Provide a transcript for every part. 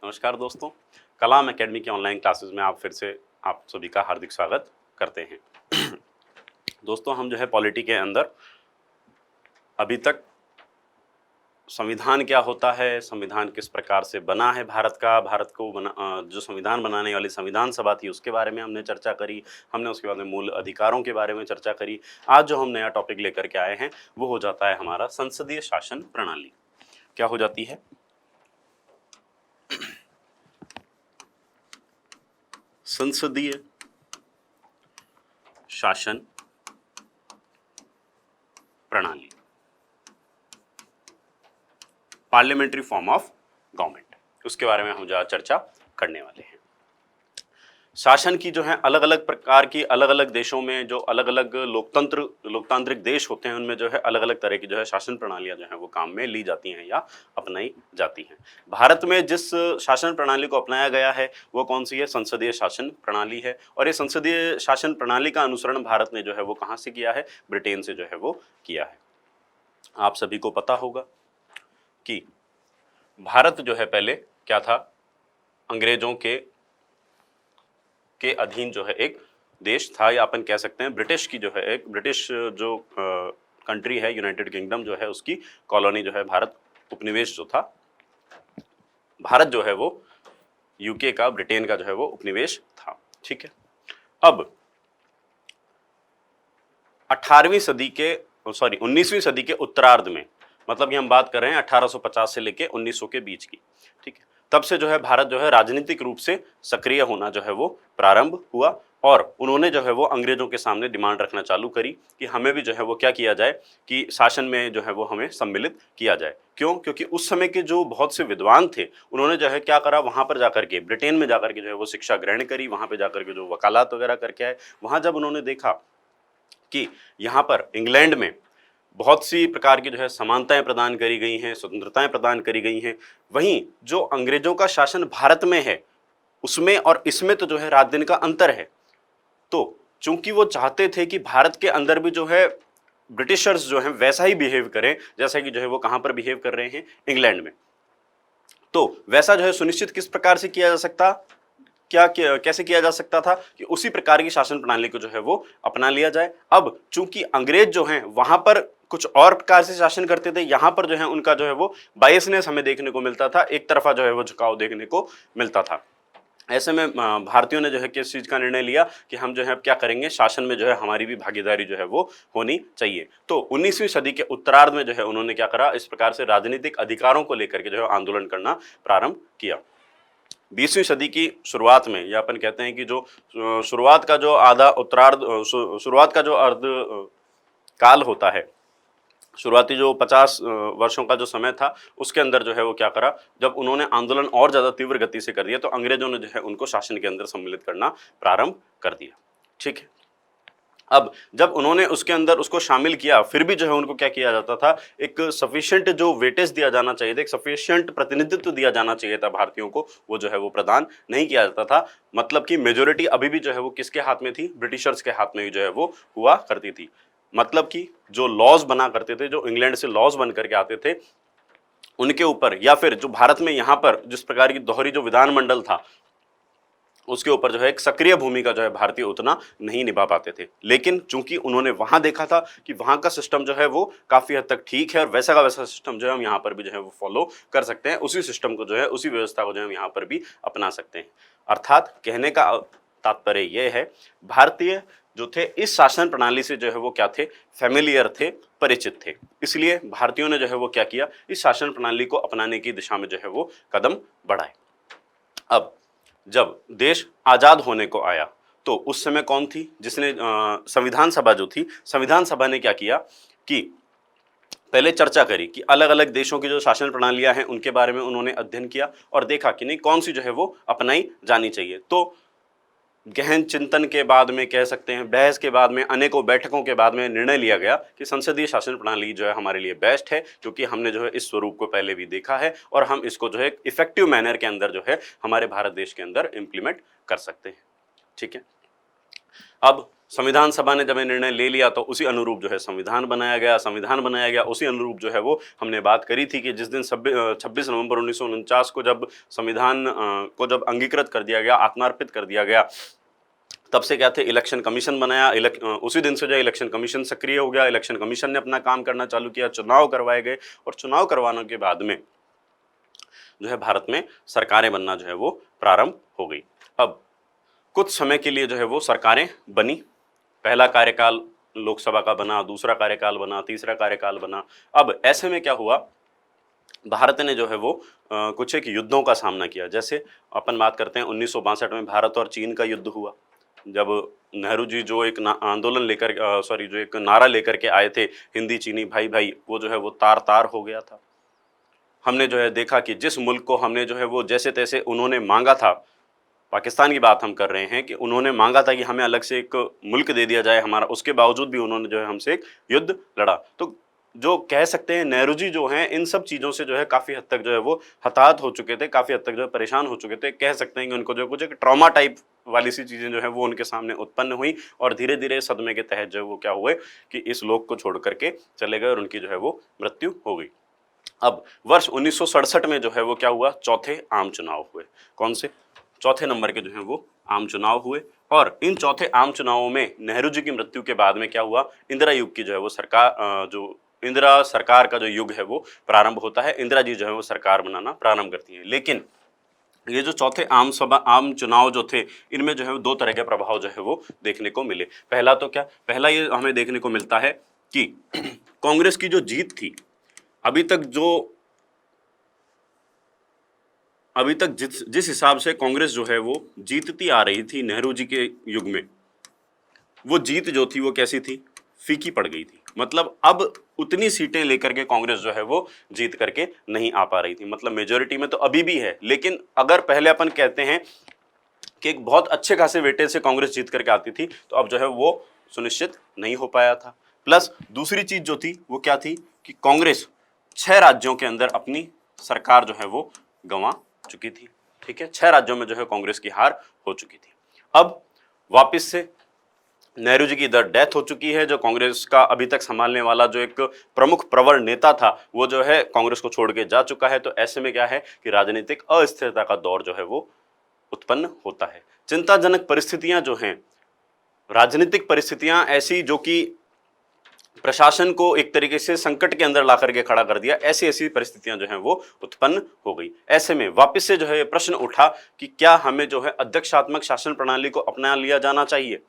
नमस्कार दोस्तों, कलाम एकेडमी की ऑनलाइन क्लासेस में आप फिर से आप सभी का हार्दिक स्वागत करते हैं। दोस्तों, हम जो है पॉलिटी के अंदर अभी तक संविधान क्या होता है, संविधान किस प्रकार से बना है भारत का, भारत को जो संविधान बनाने वाली संविधान सभा थी उसके बारे में हमने चर्चा करी। हमने उसके बाद में मूल अधिकारों के बारे में चर्चा करी। आज जो हम नया टॉपिक लेकर के आए हैं वो हो जाता है हमारा संसदीय शासन प्रणाली। क्या हो जाती है? संसदीय शासन प्रणाली, पार्लियामेंट्री फॉर्म ऑफ गवर्नमेंट, उसके बारे में हम ज़्यादा चर्चा करने वाले हैं। शासन की जो है अलग अलग प्रकार की, अलग अलग देशों में जो अलग अलग लोकतांत्रिक देश होते हैं उनमें जो है अलग अलग तरह की जो है शासन प्रणालियां जो है वो काम में ली जाती हैं या अपनाई जाती हैं। भारत में जिस शासन प्रणाली को अपनाया गया है वो कौन सी है? संसदीय शासन प्रणाली है। और ये संसदीय शासन प्रणाली का अनुसरण भारत ने जो है वो कहाँ से किया है? ब्रिटेन से जो है वो किया है। आप सभी को पता होगा कि भारत जो है पहले क्या था? अंग्रेजों के अधीन जो है एक देश था, या अपन कह सकते हैं ब्रिटिश की जो है एक ब्रिटिश जो कंट्री है, यूनाइटेड किंगडम जो है उसकी कॉलोनी जो है भारत, उपनिवेश जो था। भारत जो है वो यूके का, ब्रिटेन का जो है वो उपनिवेश था। ठीक है। अब 19वीं सदी के उत्तरार्ध में, मतलब ये हम बात कर रहे हैं 1850 से लेके 1900 के बीच की। ठीक है। तब से जो है भारत जो है राजनीतिक रूप से सक्रिय होना जो है वो प्रारंभ हुआ, और उन्होंने जो है वो अंग्रेजों के सामने डिमांड रखना चालू करी कि हमें भी जो है वो क्या किया जाए कि शासन में जो है वो हमें सम्मिलित किया जाए। क्यों? क्योंकि उस समय के जो बहुत से विद्वान थे उन्होंने जो है क्या करा, वहां पर जाकर के, ब्रिटेन में जाकर के जो है वो शिक्षा ग्रहण करी, वहां पे जाकर के जो वकालत वगैरह करके आए। वहां जब उन्होंने देखा कि यहाँ पर इंग्लैंड में बहुत सी प्रकार की जो है समानताएं प्रदान करी गई हैं, स्वतंत्रताएं प्रदान करी गई हैं, वहीं जो अंग्रेजों का शासन भारत में है उसमें और इसमें तो जो है रात दिन का अंतर है। तो चूंकि वो चाहते थे कि भारत के अंदर भी जो है ब्रिटिशर्स जो है वैसा ही बिहेव करें जैसा कि जो है वो कहां पर बिहेव कर रहे हैं, इंग्लैंड में। तो वैसा जो है सुनिश्चित किस प्रकार से किया जा सकता, कैसे किया जा सकता था कि उसी प्रकार की शासन प्रणाली को जो है वो अपना लिया जाए। अब चूंकि अंग्रेज जो हैं वहां पर कुछ और प्रकार से शासन करते थे, यहां पर जो है उनका जो है वो बायसनेस हमें देखने को मिलता था, एक तरफा जो है वो झुकाव देखने को मिलता था। ऐसे में भारतीयों ने जो है किस चीज का निर्णय लिया कि हम जो है अब क्या करेंगे, शासन में जो है हमारी भी भागीदारी जो है वो होनी चाहिए। तो 19वीं सदी के उत्तरार्ध में जो है उन्होंने क्या करा, इस प्रकार से राजनीतिक अधिकारों को लेकर के जो है आंदोलन करना प्रारंभ किया। 20वीं सदी की शुरुआत में, या अपन कहते हैं कि जो शुरुआत का जो आधा उत्तरार्ध, शुरुआत का जो अर्ध काल होता है, शुरुआती जो 50 वर्षों का जो समय था उसके अंदर जो है वो क्या करा, जब उन्होंने आंदोलन और ज़्यादा तीव्र गति से कर दिया तो अंग्रेजों ने जो है उनको शासन के अंदर सम्मिलित करना प्रारंभ कर दिया। ठीक है। अब जब उन्होंने उसके अंदर उसको शामिल किया, फिर भी जो है उनको क्या किया जाता था, एक सफिशिएंट जो वेटेज दिया जाना चाहिए था, एक सफिशिएंट प्रतिनिधित्व दिया जाना चाहिए था भारतीयों को, वो जो है वो प्रदान नहीं किया जाता था। मतलब कि मेजोरिटी अभी भी जो है वो किसके हाथ में थी? ब्रिटिशर्स के हाथ में ही जो है वो हुआ करती थी। मतलब कि जो लॉज बना करते थे, जो इंग्लैंड से लॉज बन करके आते थे उनके ऊपर, या फिर जो भारत में यहाँ पर जिस प्रकार की दोहरी जो विधानमंडल था उसके ऊपर जो है एक सक्रिय भूमिका जो है भारतीय उतना नहीं निभा पाते थे। लेकिन चूंकि उन्होंने वहां देखा था कि वहां का सिस्टम जो है वो काफी हद तक ठीक है और वैसा का वैसा सिस्टम जो है हम यहाँ पर भी जो है वो फॉलो कर सकते हैं, उसी सिस्टम को जो है, उसी व्यवस्था को जो है हम यहाँ पर भी अपना सकते हैं। अर्थात कहने का तात्पर्य यह है, भारतीय जो थे इस शासन प्रणाली से जो है वो क्या थे, फैमिलियर थे, परिचित थे। इसलिए भारतीयों ने जो है वो क्या किया, इस शासन प्रणाली को अपनाने की दिशा में जो है वो कदम बढ़ाए। अब जब देश आजाद होने को आया तो उस समय कौन थी जिसने संविधान सभा जो थी, संविधान सभा ने क्या किया कि पहले चर्चा करी कि अलग अलग देशों की जो शासन प्रणालियां हैं उनके बारे में उन्होंने अध्ययन किया और देखा कि नहीं कौन सी जो है वो अपनाई जानी चाहिए। तो गहन चिंतन के बाद में, कह सकते हैं बहस के बाद में, अनेकों बैठकों के बाद में निर्णय लिया गया कि संसदीय शासन प्रणाली जो है हमारे लिए बेस्ट है, क्योंकि हमने जो है इस स्वरूप को पहले भी देखा है और हम इसको जो है इफेक्टिव मैनर के अंदर जो है हमारे भारत देश के अंदर इम्प्लीमेंट कर सकते हैं। ठीक है। अब संविधान सभा ने जब ये निर्णय ले लिया तो उसी अनुरूप जो है संविधान बनाया गया। उसी अनुरूप जो है वो हमने बात करी थी कि जिस दिन 26 नवंबर 1949 को जब संविधान को जब अंगीकृत कर दिया गया, आत्मार्पित कर दिया गया, तब से क्या थे, इलेक्शन कमीशन बनाया। उसी दिन से जो इलेक्शन कमीशन सक्रिय हो गया। इलेक्शन कमीशन ने अपना काम करना चालू किया, चुनाव करवाए गए और चुनाव करवाने के बाद में जो है भारत में सरकारें बनना जो है वो प्रारंभ हो गई। अब कुछ समय के लिए जो है वो सरकारें बनी। पहला कार्यकाल लोकसभा का बना, दूसरा कार्यकाल बना, तीसरा कार्यकाल बना। अब ऐसे में क्या हुआ, भारत ने जो है वो कुछ एक युद्धों का सामना किया। जैसे अपन बात करते हैं 1962 में भारत और चीन का युद्ध हुआ, जब नेहरू जी जो एक आंदोलन लेकर जो एक नारा लेकर के आए थे, हिंदी चीनी भाई भाई, वो जो है वो तार तार हो गया था। हमने जो है देखा कि जिस मुल्क को हमने जो है वो जैसे तैसे उन्होंने मांगा था, पाकिस्तान की बात हम कर रहे हैं, कि उन्होंने मांगा था कि हमें अलग से एक मुल्क दे दिया जाए हमारा, उसके बावजूद भी उन्होंने जो है हमसे एक युद्ध लड़ा। तो जो कह सकते हैं नेहरू जी जो हैं इन सब चीज़ों से जो है काफ़ी हद तक जो है वो हताहत हो चुके थे, काफ़ी हद तक जो है परेशान हो चुके थे। कह सकते हैं कि उनको जो कुछ एक ट्रॉमा टाइप वाली सी चीज़ें जो है वो उनके सामने उत्पन्न हुई और धीरे धीरे सदमे के तहत जो है वो क्या हुए कि इस लोक को छोड़ करके चले गए और उनकी जो है वो मृत्यु हो गई। अब वर्ष 1967 में जो है वो क्या हुआ, चौथे आम चुनाव हुए। कौन से? चौथे नंबर के जो है वो आम चुनाव हुए। और इन चौथे आम चुनावों में नेहरू जी की मृत्यु के बाद में क्या हुआ, इंदिरा युग की जो है वो सरकार, जो इंदिरा सरकार का जो युग है वो प्रारंभ होता है। इंदिरा जी जो है वो सरकार बनाना प्रारंभ करती है। लेकिन ये जो चौथे आम चुनाव जो थे, इनमें जो है दो तरह के प्रभाव जो है वो देखने को मिले। पहला तो क्या, पहला ये हमें देखने को मिलता है कि कांग्रेस की जो जीत थी, अभी तक जिस हिसाब से कांग्रेस जो है वो जीतती आ रही थी नेहरू जी के युग में, वो जीत जो थी वो कैसी थी, फीकी पड़ गई थी। मतलब अब उतनी सीटें लेकर के कांग्रेस जो है वो जीत करके नहीं आ पा रही थी। मतलब मेजोरिटी में तो अभी भी है, लेकिन अगर पहले अपन कहते हैं कि एक बहुत अच्छे खासे वेटेज से कांग्रेस जीत करके आती थी, तो अब जो है वो सुनिश्चित नहीं हो पाया था। प्लस दूसरी चीज जो थी वो क्या थी कि कांग्रेस 6 राज्यों के अंदर अपनी सरकार जो है वो गंवा चुकी थी। ठीक है, 6 राज्यों में जो है कांग्रेस की हार हो चुकी थी। अब वापस से नेहरू जी की इधर डेथ हो चुकी है। जो कांग्रेस का अभी तक संभालने वाला जो एक प्रमुख प्रवर नेता था, वो जो है कांग्रेस को छोड़ के जा चुका है। तो ऐसे में क्या है कि राजनीतिक अस्थिरता का दौर जो है वो उत्पन्न होता है। चिंताजनक परिस्थितियां जो हैं, राजनीतिक परिस्थितियां ऐसी जो कि प्रशासन को एक तरीके से संकट के अंदर ला करके खड़ा कर दिया, ऐसी ऐसी परिस्थितियां जो हैं वो उत्पन्न हो गई। ऐसे में वापस से जो है प्रश्न उठा कि क्या हमें जो है अध्यक्षात्मक शासन प्रणाली को अपना लिया जाना चाहिए।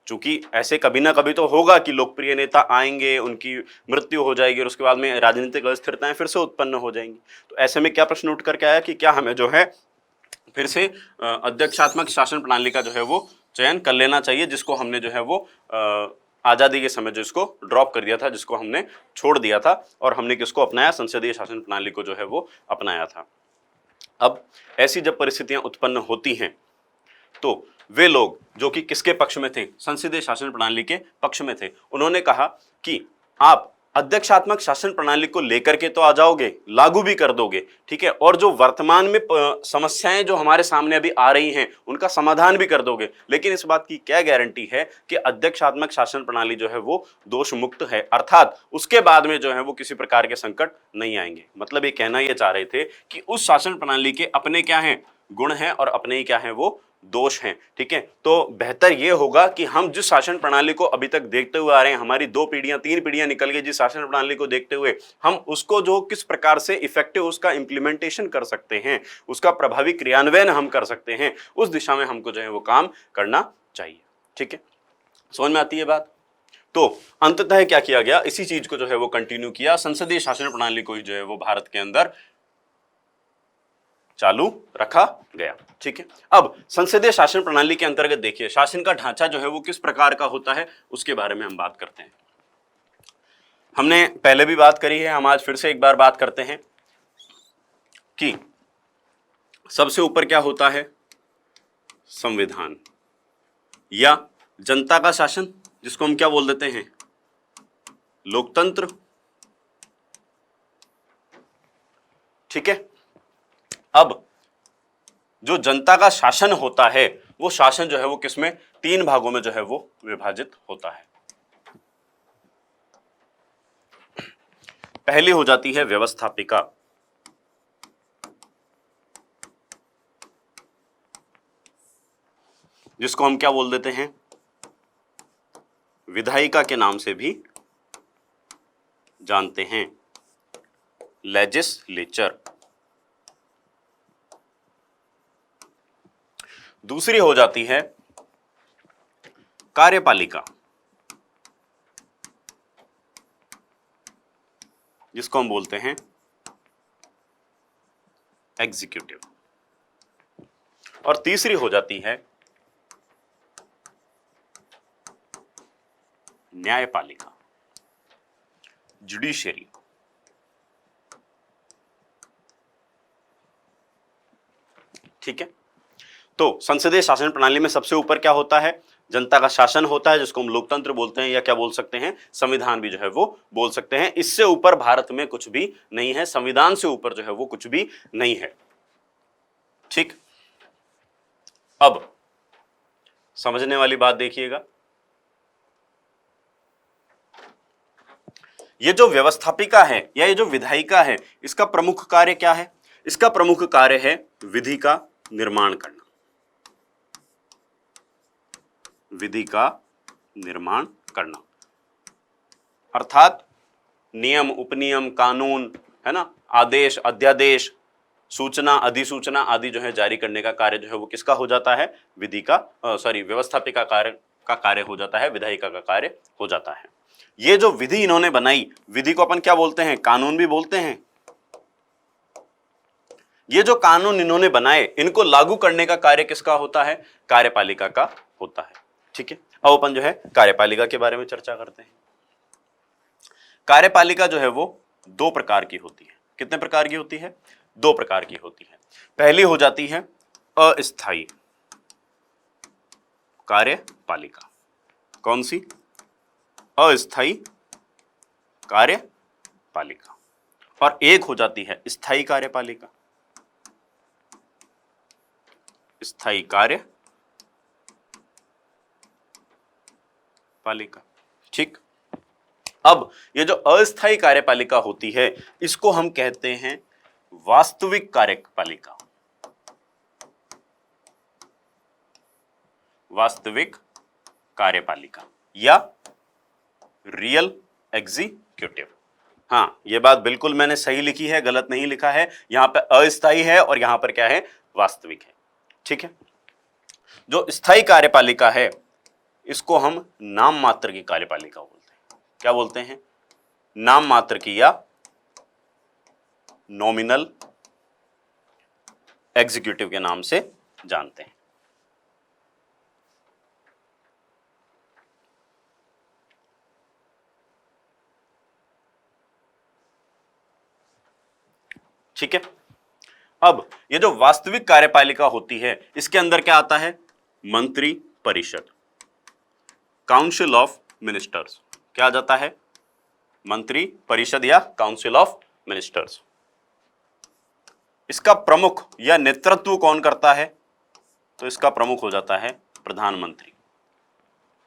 चूंकि ऐसे कभी ना कभी तो होगा कि लोकप्रिय नेता आएंगे, उनकी मृत्यु हो जाएगी और उसके बाद में राजनीतिक अस्थिरताएं फिर से उत्पन्न हो जाएंगी। तो ऐसे में क्या प्रश्न उठ करके आया कि क्या हमें जो है फिर से अध्यक्षात्मक शासन प्रणाली का जो है वो चयन कर लेना चाहिए, जिसको हमने जो है वो आज़ादी के समय जो इसको ड्रॉप कर दिया था, जिसको हमने छोड़ दिया था, और हमने किसको अपनाया, संसदीय शासन प्रणाली को जो है वो अपनाया था। अब ऐसी जब परिस्थितियां उत्पन्न होती हैं तो वे लोग जो कि किसके पक्ष में थे, संसदीय शासन प्रणाली के पक्ष में थे, उन्होंने कहा कि आप अध्यक्षात्मक शासन प्रणाली को लेकर के तो आ जाओगे, लागू भी कर दोगे, ठीक है, और जो वर्तमान में समस्याएं जो हमारे सामने अभी आ रही हैं उनका समाधान भी कर दोगे, लेकिन इस बात की क्या गारंटी है कि अध्यक्षात्मक शासन प्रणाली जो है वो दोष मुक्त है, अर्थात उसके बाद में जो है वो किसी प्रकार के संकट नहीं आएंगे। मतलब ये कहना ये चाह रहे थे कि उस शासन प्रणाली के अपने क्या हैं, गुण हैं, और अपने ही क्या हैं वो दोष हैं। ठीक है, तो बेहतर यह होगा कि हम जिस शासन प्रणाली को अभी तक देखते हुए आ रहे हैं, हमारी 2 पीढ़ियां 3 पीढ़ियां निकल गई जिस शासन प्रणाली को देखते हुए, हम उसको जो किस प्रकार से इफेक्टिव उसका इंप्लीमेंटेशन कर सकते हैं, उसका प्रभावी क्रियान्वयन हम कर सकते हैं, उस दिशा में हमको जो है वो काम करना चाहिए। ठीक है, समझ में आती है बात। तो अंततः क्या किया गया, इसी चीज को जो है वो कंटिन्यू किया, संसदीय शासन प्रणाली को ही जो है वो भारत के अंदर चालू रखा गया। ठीक है, अब संसदीय शासन प्रणाली के अंतर्गत देखिए शासन का ढांचा जो है वो किस प्रकार का होता है, उसके बारे में हम बात करते हैं। हमने पहले भी बात करी है, हम आज फिर से एक बार बात करते हैं कि सबसे ऊपर क्या होता है, संविधान या जनता का शासन, जिसको हम क्या बोल देते हैं, लोकतंत्र। ठीक है, अब जो जनता का शासन होता है वो शासन जो है वो किसमें, 3 भागों में जो है वो विभाजित होता है। पहली हो जाती है व्यवस्थापिका, जिसको हम क्या बोल देते हैं, विधायिका के नाम से भी जानते हैं, लेजिस्लेचर। दूसरी हो जाती है कार्यपालिका, जिसको हम बोलते हैं एग्जीक्यूटिव। और तीसरी हो जाती है न्यायपालिका, जुडिशरी। ठीक है, तो संसदीय शासन प्रणाली में सबसे ऊपर क्या होता है, जनता का शासन होता है, जिसको हम लोकतंत्र बोलते हैं, या क्या बोल सकते हैं, संविधान भी जो है वो बोल सकते हैं। इससे ऊपर भारत में कुछ भी नहीं है, संविधान से ऊपर जो है वो कुछ भी नहीं है। ठीक, अब समझने वाली बात देखिएगा, ये जो व्यवस्थापिका है या ये जो विधायिका है, इसका प्रमुख कार्य क्या है? इसका प्रमुख कार्य है विधि का निर्माण करना, विधि का निर्माण करना, अर्थात नियम, उपनियम, कानून, है ना, आदेश, अध्यादेश, सूचना, अधिसूचना आदि जो है जारी करने का कार्य जो है वो किसका हो जाता है, विधि का व्यवस्थापिका का कार्य हो जाता है, विधायिका का कार्य हो जाता है। ये जो विधि इन्होंने बनाई, विधि को अपन क्या बोलते हैं, कानून भी बोलते हैं। ये जो कानून इन्होंने बनाए, इनको लागू करने का कार्य किसका होता है, कार्यपालिका का होता है। ठीक है, अब अपन जो है कार्यपालिका के बारे में चर्चा करते हैं। कार्यपालिका जो है वो 2 प्रकार की होती है। कितने प्रकार की होती है? 2 प्रकार की होती है। पहली हो जाती है अस्थायी कार्यपालिका। कौन सी? अस्थायी कार्यपालिका। और एक हो जाती है स्थायी कार्यपालिका, स्थायी कार्यपालिका। ठीक, अब ये जो अस्थायी कार्यपालिका होती है, इसको हम कहते हैं वास्तविक कार्यपालिका, वास्तविक कार्यपालिका या रियल एग्जीक्यूटिव। हाँ, ये बात बिल्कुल मैंने सही लिखी है, गलत नहीं लिखा है। यहां पे अस्थायी है और यहां पर क्या है, वास्तविक है। ठीक है, जो स्थायी कार्यपालिका है इसको हम नाम मात्र की कार्यपालिका बोलते हैं। क्या बोलते हैं? नाम मात्र की या नॉमिनल एग्जीक्यूटिव के नाम से जानते हैं। ठीक है, अब ये जो वास्तविक कार्यपालिका होती है, इसके अंदर क्या आता है? मंत्री परिषद, काउंसिल ऑफ मिनिस्टर्स। क्या आ जाता है? मंत्री परिषद या काउंसिल ऑफ मिनिस्टर्स। इसका प्रमुख या नेतृत्व कौन करता है? तो इसका प्रमुख हो जाता है प्रधानमंत्री।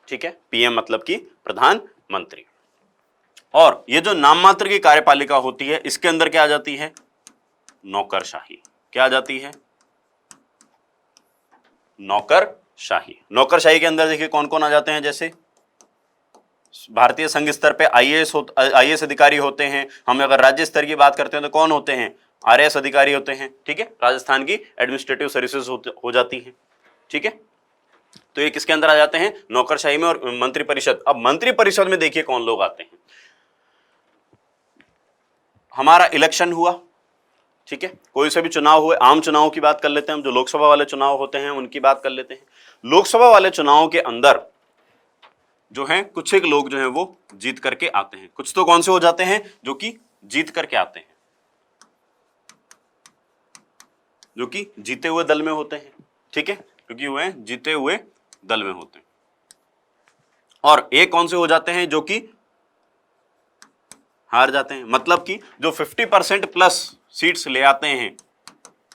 ठीक है, पीएम मतलब कि प्रधानमंत्री। और ये जो नाम मात्र की कार्यपालिका होती है, इसके अंदर क्या आ जाती है? नौकरशाही। क्या आ जाती है? नौकरशाही। नौकरशाही के अंदर देखिए कौन कौन आ जाते हैं, जैसे भारतीय संघ स्तर पे आईएएस अधिकारी होते हैं। हम अगर राज्य स्तर की बात करते हैं तो कौन होते हैं? आरएएस अधिकारी होते हैं। ठीक है, राजस्थान की एडमिनिस्ट्रेटिव सर्विसेज हो जाती है। ठीक है, तो ये किसके अंदर आ जाते हैं? नौकरशाही में। और मंत्री परिषद, अब मंत्री परिषद में देखिए कौन लोग आते हैं। हमारा इलेक्शन हुआ, ठीक है, कोई से भी चुनाव हुए, आम चुनाव की बात कर लेते हैं हम, जो लोकसभा वाले चुनाव होते हैं उनकी बात कर लेते हैं। लोकसभा वाले चुनाव के अंदर जो है कुछ एक लोग जो है वो जीत करके आते हैं। कुछ तो कौन से हो जाते हैं? जो कि जीत करके आते हैं, जो कि जीते हुए दल में होते हैं। ठीक है, क्योंकि वह जीते हुए दल में होते हैं। और एक कौन से हो जाते हैं? जो कि हार जाते हैं। मतलब कि जो 50% प्लस सीट्स ले आते हैं,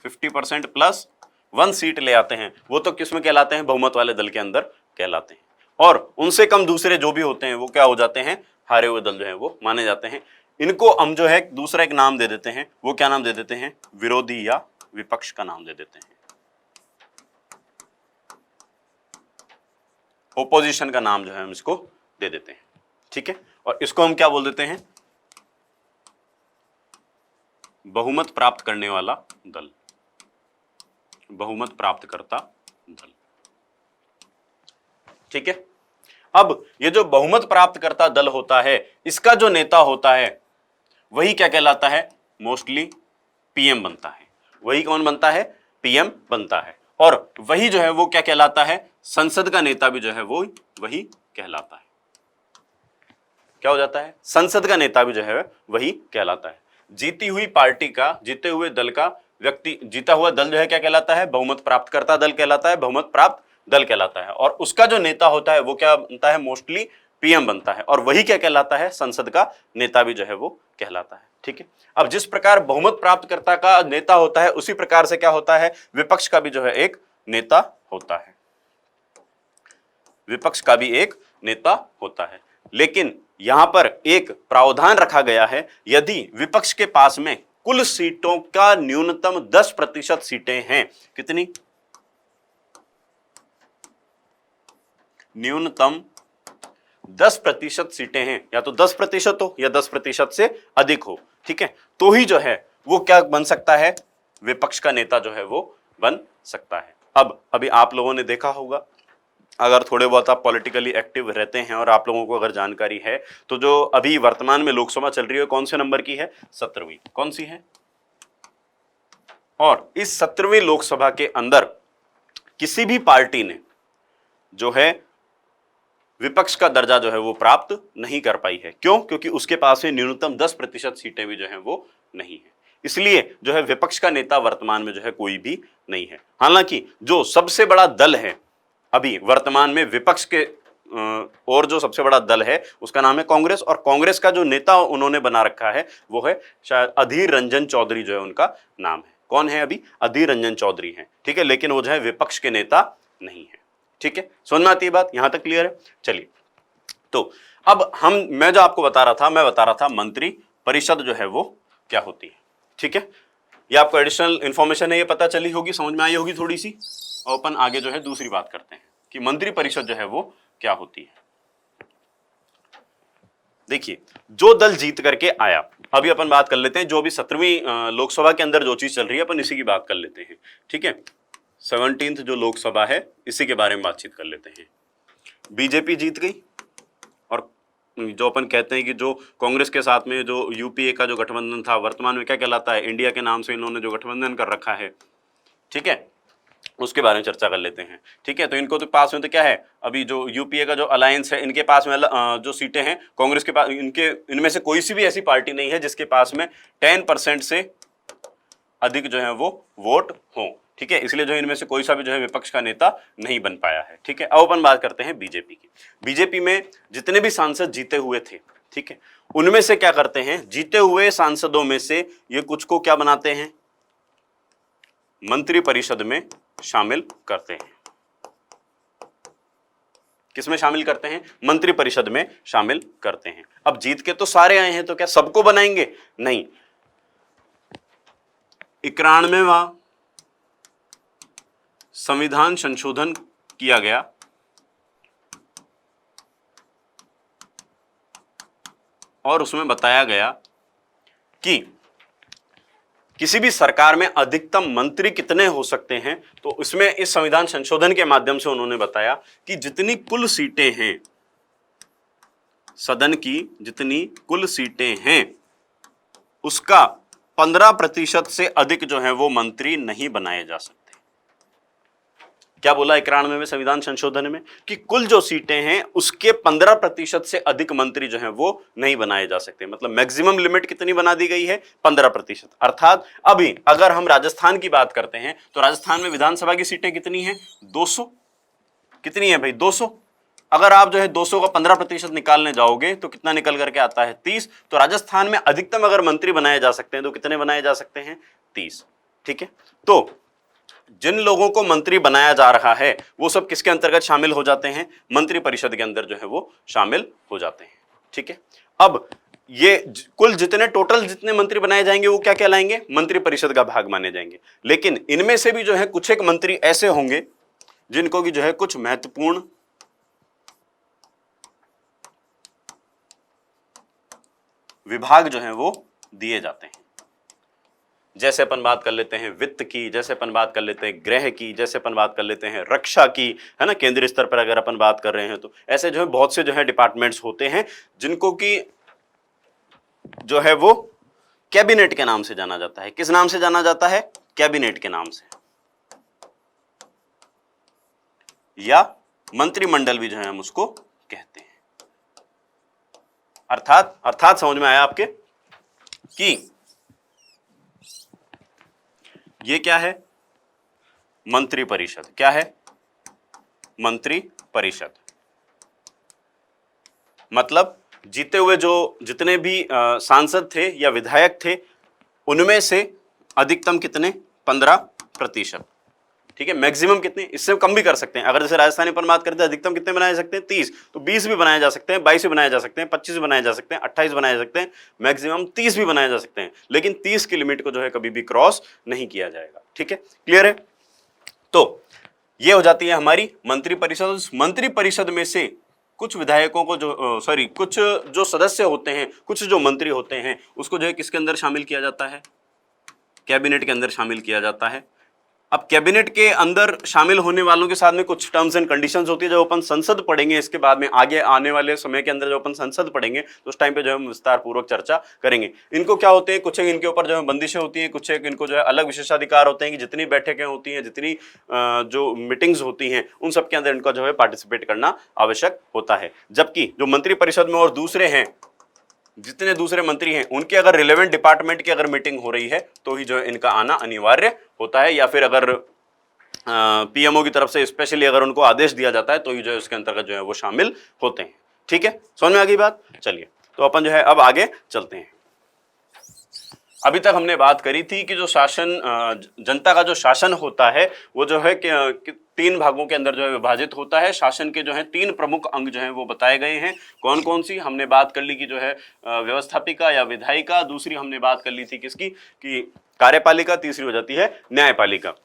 50% प्लस 1 सीट ले आते हैं वो तो किसमें कहलाते हैं, बहुमत वाले दल के अंदर कहलाते हैं। और उनसे कम दूसरे जो भी होते हैं वो क्या हो जाते हैं, हारे हुए दल जो है वो माने जाते हैं। इनको हम जो है दूसरा एक नाम दे देते हैं, वो क्या नाम दे देते हैं, विरोधी या विपक्ष का नाम दे देते हैं, ओपोजिशन का नाम जो है हम इसको दे देते हैं, ठीक है। और इसको हम क्या बोल देते हैं, बहुमत प्राप्त करने वाला दल, बहुमत प्राप्तकर्ता दल, ठीक है। अब ये जो बहुमत प्राप्तकर्ता दल होता है, इसका जो नेता होता है वही क्या कहलाता है, मोस्टली पीएम बनता है। वही कौन बनता है, पीएम बनता है। और वही जो है वो क्या कहलाता है, संसद का नेता भी जो है वो वही कहलाता है। क्या हो जाता है, संसद का नेता भी जो है वही कहलाता है। जीती हुई पार्टी का, जीते हुए दल का व्यक्ति, जीता हुआ दल जो है क्या कहलाता है, बहुमत प्राप्तकर्ता दल कहलाता है, बहुमत प्राप्त दल कहलाता है। और उसका जो नेता होता है वो क्या बनता है, मोस्टली पीएम बनता है। और वही क्या कहलाता है, संसद का नेता भी जो है वो कहलाता है, ठीक है। अब जिस प्रकार बहुमत प्राप्तकर्ता का नेता होता है, उसी प्रकार से क्या होता है, विपक्ष का भी जो है एक नेता होता है, विपक्ष का भी एक नेता होता है। लेकिन यहां पर एक प्रावधान रखा गया है, यदि विपक्ष के पास में कुल सीटों का न्यूनतम 10% सीटें हैं, कितनी, न्यूनतम 10% सीटें हैं, या तो 10% हो या 10% से अधिक हो, ठीक है, तो ही जो है वो क्या बन सकता है, विपक्ष का नेता जो है वो बन सकता है। अब अभी आप लोगों ने देखा होगा, अगर थोड़े बहुत आप पॉलिटिकली एक्टिव रहते हैं और आप लोगों को अगर जानकारी है, तो जो अभी वर्तमान में लोकसभा चल रही है कौन से नंबर की है, 17वीं, कौन सी है। और इस 17वीं लोकसभा के अंदर किसी भी पार्टी ने जो है विपक्ष का दर्जा जो है वो प्राप्त नहीं कर पाई है। क्यों, क्योंकि उसके पास में न्यूनतम 10% सीटें भी जो है वो नहीं है। इसलिए जो है विपक्ष का नेता वर्तमान में जो है कोई भी नहीं है। हालांकि जो सबसे बड़ा दल है अभी वर्तमान में विपक्ष के और जो सबसे बड़ा दल है उसका नाम है कांग्रेस। और कांग्रेस का जो नेता उन्होंने बना रखा है वो है शायद अधीर रंजन चौधरी, जो है उनका नाम है। कौन है अभी, अधीर रंजन चौधरी हैं, ठीक है। लेकिन वो जो है विपक्ष के नेता नहीं है, ठीक है। समझ में आती है बात, यहां तक क्लियर है। चलिए, तो अब मैं जो आपको बता रहा था मंत्री परिषद जो है वो क्या होती है, ठीक है। ये आपको एडिशनल इंफॉर्मेशन है, ये पता चली होगी, समझ में आई होगी थोड़ी सी। और अपन आगे जो है दूसरी बात करते हैं कि मंत्री परिषद जो है वो क्या होती है। देखिए, जो दल जीत करके आया, अभी अपन बात कर लेते हैं जो भी 17वीं लोकसभा के अंदर जो चीज चल रही है, अपन इसी की बात कर लेते हैं, ठीक है। 17th जो लोकसभा है इसी के बारे में बातचीत कर लेते हैं। बीजेपी जीत गई, और जो अपन कहते हैं कि जो कांग्रेस के साथ में जो यूपीए का जो गठबंधन था, वर्तमान में क्या कहलाता है, इंडिया के नाम से इन्होंने जो गठबंधन कर रखा है, ठीक है, उसके बारे में चर्चा कर लेते हैं, ठीक है। तो इनको तो पास में तो क्या है, अभी जो यूपीए का जो अलायंस है, इनके पास में जो सीटें हैं कांग्रेस के पास, इनमें से कोई सी भी ऐसी पार्टी नहीं है जिसके पास में 10% से अधिक जो है वो वोट हो, ठीक है। इसलिए जो इनमें से कोई सा भी जो है विपक्ष का नेता नहीं बन पाया है, ठीक है। अब अपन बात करते हैं बीजेपी की। बीजेपी में जितने भी सांसद जीते हुए थे, ठीक है, उनमें से क्या करते हैं, जीते हुए सांसदों में से ये कुछ को क्या बनाते हैं, मंत्री परिषद में शामिल करते हैं। किसमें शामिल करते हैं, मंत्री परिषद में शामिल करते हैं। अब जीत के तो सारे आए हैं, तो क्या सबको बनाएंगे, नहीं। 91वां संविधान संशोधन किया गया और उसमें बताया गया कि किसी भी सरकार में अधिकतम मंत्री कितने हो सकते हैं। तो इसमें इस संविधान संशोधन के माध्यम से उन्होंने बताया कि जितनी कुल सीटें हैं सदन की, जितनी कुल सीटें हैं उसका 15% से अधिक जो है वो मंत्री नहीं बनाए जा सकते। क्या बोला 91वें संविधान संशोधन में, कि कुल जो सीटें हैं उसके 15% से अधिक मंत्री जो हैं वो नहीं बनाए जा सकते। मतलब मैक्सिमम लिमिट कितनी बना दी गई है, 15%। अर्थात अभी अगर हम राजस्थान की बात करते हैं तो राजस्थान में विधानसभा की सीटें कितनी हैं, 200। कितनी है भाई, 200। अगर आप जो है 200 का 15% निकालने जाओगे तो कितना निकल करके आता है, 30। तो राजस्थान में अधिकतम अगर मंत्री बनाए जा सकते हैं तो कितने बनाए जा सकते हैं, 30, ठीक है। तो जिन लोगों को मंत्री बनाया जा रहा है वो सब किसके अंतर्गत शामिल हो जाते हैं? मंत्री परिषद के अंदर जो है वो शामिल हो जाते हैं। ठीक है, अब ये कुल जितने टोटल जितने मंत्री बनाए जाएंगे वो क्या कहलाएंगे? मंत्री परिषद का भाग माने जाएंगे। लेकिन इनमें से भी जो है कुछ एक मंत्री ऐसे होंगे जिनको की जो है कुछ महत्वपूर्ण विभाग जो है वो दिए जाते हैं। जैसे अपन बात कर लेते हैं वित्त की, जैसे अपन बात कर लेते हैं गृह की, जैसे अपन बात कर लेते हैं रक्षा की, है ना, केंद्रीय स्तर पर अगर अपन बात कर रहे हैं तो ऐसे जो है बहुत से जो है डिपार्टमेंट्स होते हैं जिनको की जो है वो कैबिनेट के नाम से जाना जाता है। किस नाम से जाना जाता है? कैबिनेट के नाम से, या मंत्रिमंडल भी जो है हम उसको कहते हैं। अर्थात समझ में आया आपके कि ये क्या है? मंत्री परिषद। क्या है? मंत्री परिषद। मतलब जीते हुए जो जितने भी सांसद थे या विधायक थे उनमें से अधिकतम कितने? 15%। ठीक है, मैक्सिमम कितने? इससे कम भी कर सकते हैं। अगर जैसे राजस्थानी पर बात करते हैं अधिकतम कितने बनाए जा सकते हैं? 30, तो 20 भी बनाए जा सकते हैं, 22 भी बनाए जा सकते हैं, 25 भी बनाए जा सकते हैं, 28 बनाए जा सकते हैं, मैक्सिमम 30 भी बनाए जा सकते हैं। लेकिन 30 की लिमिट को जो है कभी भी क्रॉस नहीं किया जाएगा। ठीक है, क्लियर है? तो ये हो जाती है हमारी मंत्री परिषद। उस मंत्री परिषद में से कुछ विधायकों को कुछ जो सदस्य होते हैं, कुछ जो मंत्री होते हैं उसको जो है किसके अंदर शामिल किया जाता है? कैबिनेट के अंदर शामिल किया जाता है। अब कैबिनेट के अंदर शामिल होने वालों के साथ में कुछ टर्म्स एंड कंडीशंस होती है। जब अपन संसद पढ़ेंगे इसके बाद में आगे आने वाले समय के अंदर जब अपन संसद पढ़ेंगे तो उस टाइम पे जो है हम विस्तार पूर्वक चर्चा करेंगे। इनको क्या होते हैं, कुछ इनके ऊपर जो है बंदिशें होती हैं, कुछ इनको जो है अलग विशेषाधिकार होते हैं कि जितनी बैठकें होती हैं, जितनी जो मीटिंग्स होती हैं उन सब के अंदर इनका जो है पार्टिसिपेट करना आवश्यक होता है। जबकि जो मंत्री परिषद में और दूसरे हैं, जितने दूसरे मंत्री हैं उनके अगर रिलेवेंट डिपार्टमेंट की अगर मीटिंग हो रही है तो ही जो है इनका आना अनिवार्य होता है, या फिर अगर पीएमओ की तरफ से स्पेशली अगर उनको आदेश दिया जाता है तो ही जो है उसके अंतर्गत जो है वो शामिल होते हैं। ठीक है, समझ में आ गई बात? चलिए तो अपन जो है अब आगे चलते हैं। अभी तक हमने बात करी थी कि जो शासन जनता का जो शासन होता है वो जो है कि 3 भागों के अंदर जो है विभाजित होता है। शासन के जो है 3 प्रमुख अंग जो है वो बताए गए हैं। कौन कौन सी? हमने बात कर ली कि जो है व्यवस्थापिका या विधायिका, दूसरी हमने बात कर ली थी किसकी कि कार्यपालिका, तीसरी हो जाती है न्यायपालिका।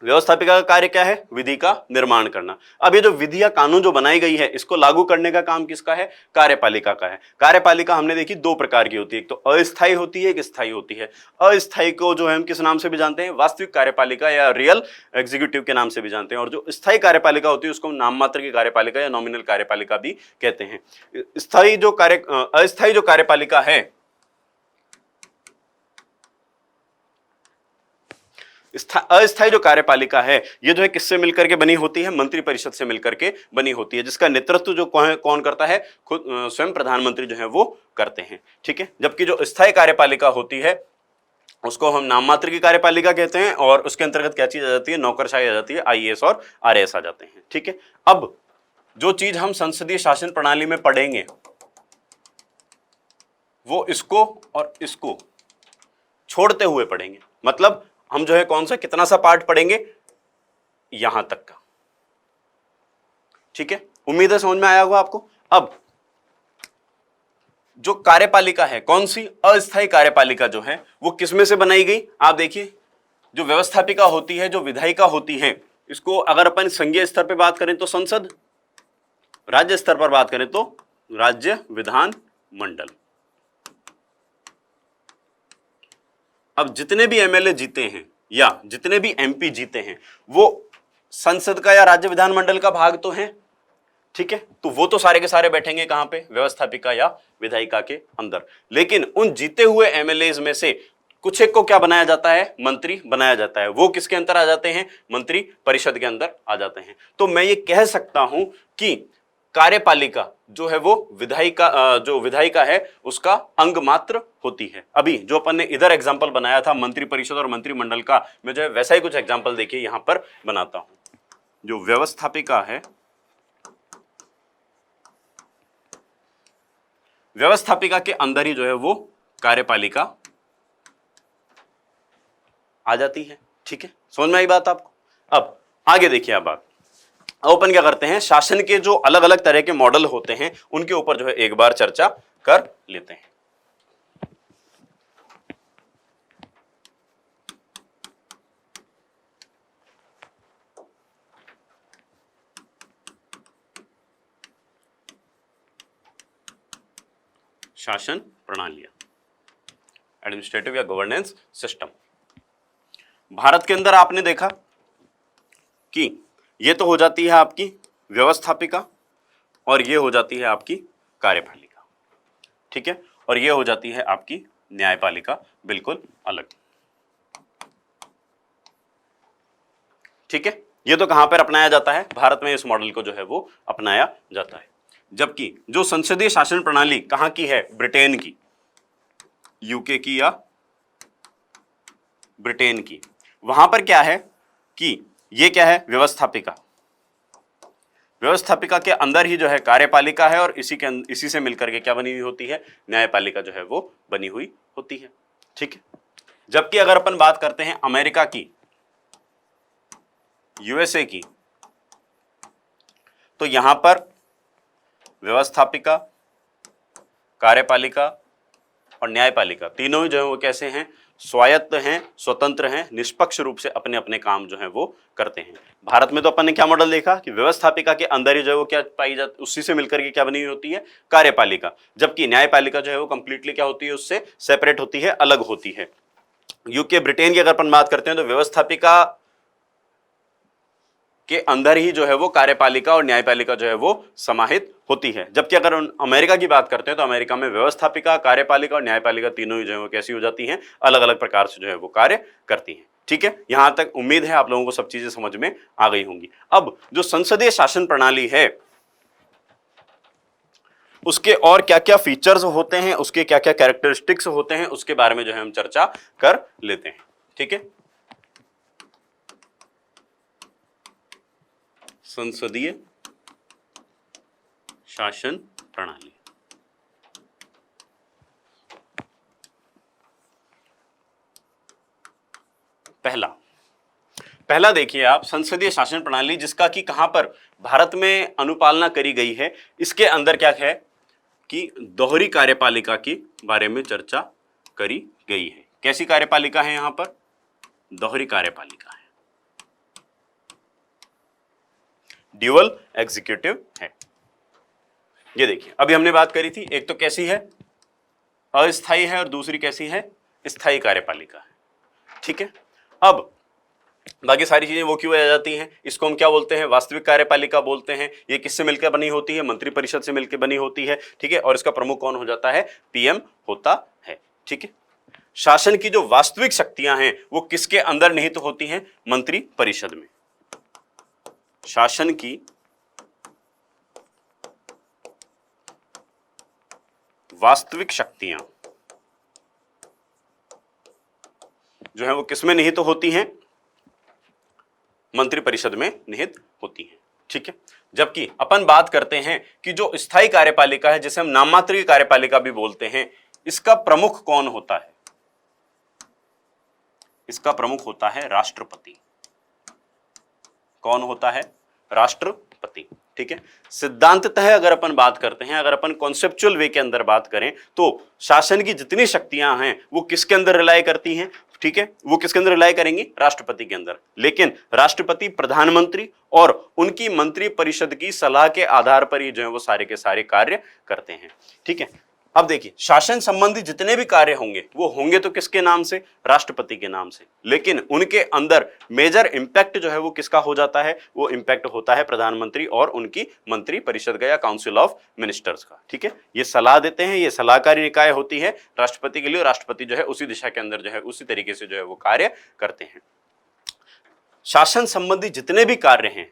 व्यवस्थापिका का कार्य क्या है? विधि का निर्माण करना। अब ये जो विधि या कानून जो बनाई गई है इसको लागू करने का काम किसका है? कार्यपालिका का है। कार्यपालिका हमने देखी 2 प्रकार की होती है, एक तो अस्थायी होती है, एक स्थायी होती है। अस्थायी को जो है हम किस नाम से भी जानते हैं? वास्तविक कार्यपालिका या रियल एग्जीक्यूटिव के नाम से भी जानते हैं। और जो स्थायी कार्यपालिका होती है उसको नाम मात्र की कार्यपालिका या नॉमिनल कार्यपालिका भी कहते हैं। अस्थायी जो कार्यपालिका है, अस्थायी जो कार्यपालिका है ये जो है किससे मिलकर के बनी होती है? मंत्री परिषद से मिलकर के बनी होती है, जिसका नेतृत्व जो कौन करता है? खुद स्वयं प्रधानमंत्री जो है वो करते हैं। ठीक है, जबकि जो स्थायी कार्यपालिका होती है उसको हम नाम मात्र की कार्यपालिका कहते हैं और उसके अंतर्गत क्या चीज आ जाती है? नौकरशाही आ जाती है, आईएएस और आरएएस आ जाते हैं। ठीक है, अब जो चीज हम संसदीय शासन प्रणाली में पढ़ेंगे वो इसको और इसको छोड़ते हुए पढ़ेंगे। मतलब हम जो है कौन सा कितना सा पार्ट पढ़ेंगे? यहां तक का। ठीक है, उम्मीद है समझ में आया होगा आपको। अब जो कार्यपालिका है, कौन सी? अस्थायी कार्यपालिका जो है वो किसमें से बनाई गई? आप देखिए, जो व्यवस्थापिका होती है, जो विधायिका होती है, इसको अगर अपन संघीय स्तर पे बात करें तो संसद, राज्य स्तर पर बात करें तो राज्य विधान मंडल। अब जितने भी एमएलए जीते हैं या जितने भी एमपी जीते हैं वो संसद का या राज्य विधानमंडल का भाग तो हैं। ठीक है, तो वो तो सारे के सारे बैठेंगे कहां पे? व्यवस्थापिका या विधायिका के अंदर। लेकिन उन जीते हुए एमएलए में से कुछ एक को क्या बनाया जाता है? मंत्री बनाया जाता है। वो किसके अंदर आ जाते हैं? मंत्री परिषद के अंदर आ जाते हैं। तो मैं ये कह सकता हूं कि कार्यपालिका जो है वो विधायिका है उसका अंग मात्र होती है। अभी जो अपन ने इधर एग्जांपल बनाया था मंत्री परिषद और मंत्रिमंडल का, मैं जो है वैसा ही कुछ एग्जांपल देखिए यहां पर बनाता हूं। जो व्यवस्थापिका है, व्यवस्थापिका के अंदर ही जो है वो कार्यपालिका आ जाती है। ठीक है, समझ में आई बात आपको। अब आगे देखिए, अब बात अपन क्या करते हैं, शासन के जो अलग अलग तरह के मॉडल होते हैं उनके ऊपर जो है एक बार चर्चा कर लेते हैं। शासन प्रणालियां, एडमिनिस्ट्रेटिव या गवर्नेंस सिस्टम। भारत के अंदर आपने देखा कि ये तो हो जाती है आपकी व्यवस्थापिका और ये हो जाती है आपकी कार्यपालिका, ठीक है, और ये हो जाती है आपकी न्यायपालिका, बिल्कुल अलग। ठीक है, ये तो कहां पर अपनाया जाता है, भारत में इस मॉडल को जो है वो अपनाया जाता है। जबकि जो संसदीय शासन प्रणाली कहां की है, ब्रिटेन की, यूके की या ब्रिटेन की, वहां पर क्या है कि ये क्या है, व्यवस्थापिका। व्यवस्थापिका के अंदर ही जो है कार्यपालिका है और इसी से मिलकर के क्या बनी हुई होती है, न्यायपालिका जो है वो बनी हुई होती है। ठीक है, जबकि अगर अपन बात करते हैं अमेरिका की, यूएसए की, तो यहां पर व्यवस्थापिका, कार्यपालिका और न्यायपालिका तीनों ही जो है वो कैसे हैं, स्वायत्त हैं, स्वतंत्र हैं, निष्पक्ष रूप से अपने अपने काम जो है वो करते हैं। भारत में तो अपन ने क्या मॉडल देखा कि व्यवस्थापिका के अंदर ही जो है वो क्या पाई जाती, उसी से मिलकर के क्या बनी हुई होती है, कार्यपालिका। जबकि न्यायपालिका जो है वो कंप्लीटली क्या होती है, उससे सेपरेट होती है, अलग होती है। यूके ब्रिटेन की अगर अपन बात करते हैं तो व्यवस्थापिका के अंदर ही जो है वो कार्यपालिका और न्यायपालिका जो है वो समाहित होती है। जबकि अगर अमेरिका की बात करते हैं तो अमेरिका में व्यवस्थापिका, कार्यपालिका और न्यायपालिका तीनों ही जो है वो कैसी हो जाती हैं, अलग अलग प्रकार से जो है वो कार्य करती हैं। ठीक है, यहां तक उम्मीद है आप लोगों को सब चीजें समझ में आ गई होंगी। अब जो संसदीय शासन प्रणाली है उसके और क्या क्या फीचर्स होते हैं, उसके क्या क्या कैरेक्टरिस्टिक्स होते हैं, उसके बारे में जो है हम चर्चा कर लेते हैं। ठीक है, संसदीय शासन प्रणाली। पहला देखिए आप, संसदीय शासन प्रणाली जिसका कि कहां पर भारत में अनुपालना करी गई है, इसके अंदर क्या है कि दोहरी कार्यपालिका के बारे में चर्चा करी गई है। कैसी कार्यपालिका है, यहां पर दोहरी कार्यपालिका है, ड्यूअल एग्जीक्यूटिव है। ये देखिए, अभी हमने बात करी थी, एक तो कैसी है, अस्थायी है, और दूसरी कैसी है, स्थायी कार्यपालिका है। ठीक है, अब बाकी सारी चीजें वो क्यों आ जाती हैं, इसको हम क्या बोलते हैं, वास्तविक कार्यपालिका बोलते हैं। ये किससे मिलकर बनी होती है, मंत्रिपरिषद से मिलकर बनी होती है। ठीक है, और इसका प्रमुख कौन हो जाता है, पीएम होता है। ठीक है, शासन की जो वास्तविक शक्तियां हैं वो किसके अंदर निहित होती हैं, मंत्रिपरिषद में। शासन की वास्तविक शक्तियां जो है वो किसमें निहित होती हैं, मंत्रिपरिषद में निहित होती हैं। ठीक है, जबकि अपन बात करते हैं कि जो स्थायी कार्यपालिका है, जिसे हम नाममात्र की कार्यपालिका भी बोलते हैं, इसका प्रमुख कौन होता है, इसका प्रमुख होता है राष्ट्रपति। कौन होता है, राष्ट्रपति। ठीक है, सिद्धांततः अगर अपन बात करते हैं, अगर अपन कॉन्सेप्चुअल वे के अंदर बात करें तो शासन की जितनी शक्तियां हैं वो किसके अंदर रिलाई करती हैं, ठीक है, वो किसके अंदर रिलाई करेंगी, राष्ट्रपति के अंदर। लेकिन राष्ट्रपति प्रधानमंत्री और उनकी मंत्री परिषद की सलाह के आधार पर ही जो है वो सारे के सारे कार्य करते हैं। ठीक है, अब देखिए, शासन संबंधी जितने भी कार्य होंगे वो होंगे तो किसके नाम से, राष्ट्रपति के नाम से, लेकिन उनके अंदर मेजर इंपैक्ट जो है वो किसका हो जाता है, वो इंपैक्ट होता है प्रधानमंत्री और उनकी मंत्री परिषद का या काउंसिल ऑफ मिनिस्टर्स का। ठीक है, ये सलाह देते हैं, ये सलाहकारी निकाय होती है राष्ट्रपति के लिए, राष्ट्रपति जो है उसी दिशा के अंदर जो है उसी तरीके से जो है वो कार्य करते हैं। शासन संबंधी जितने भी कार्य हैं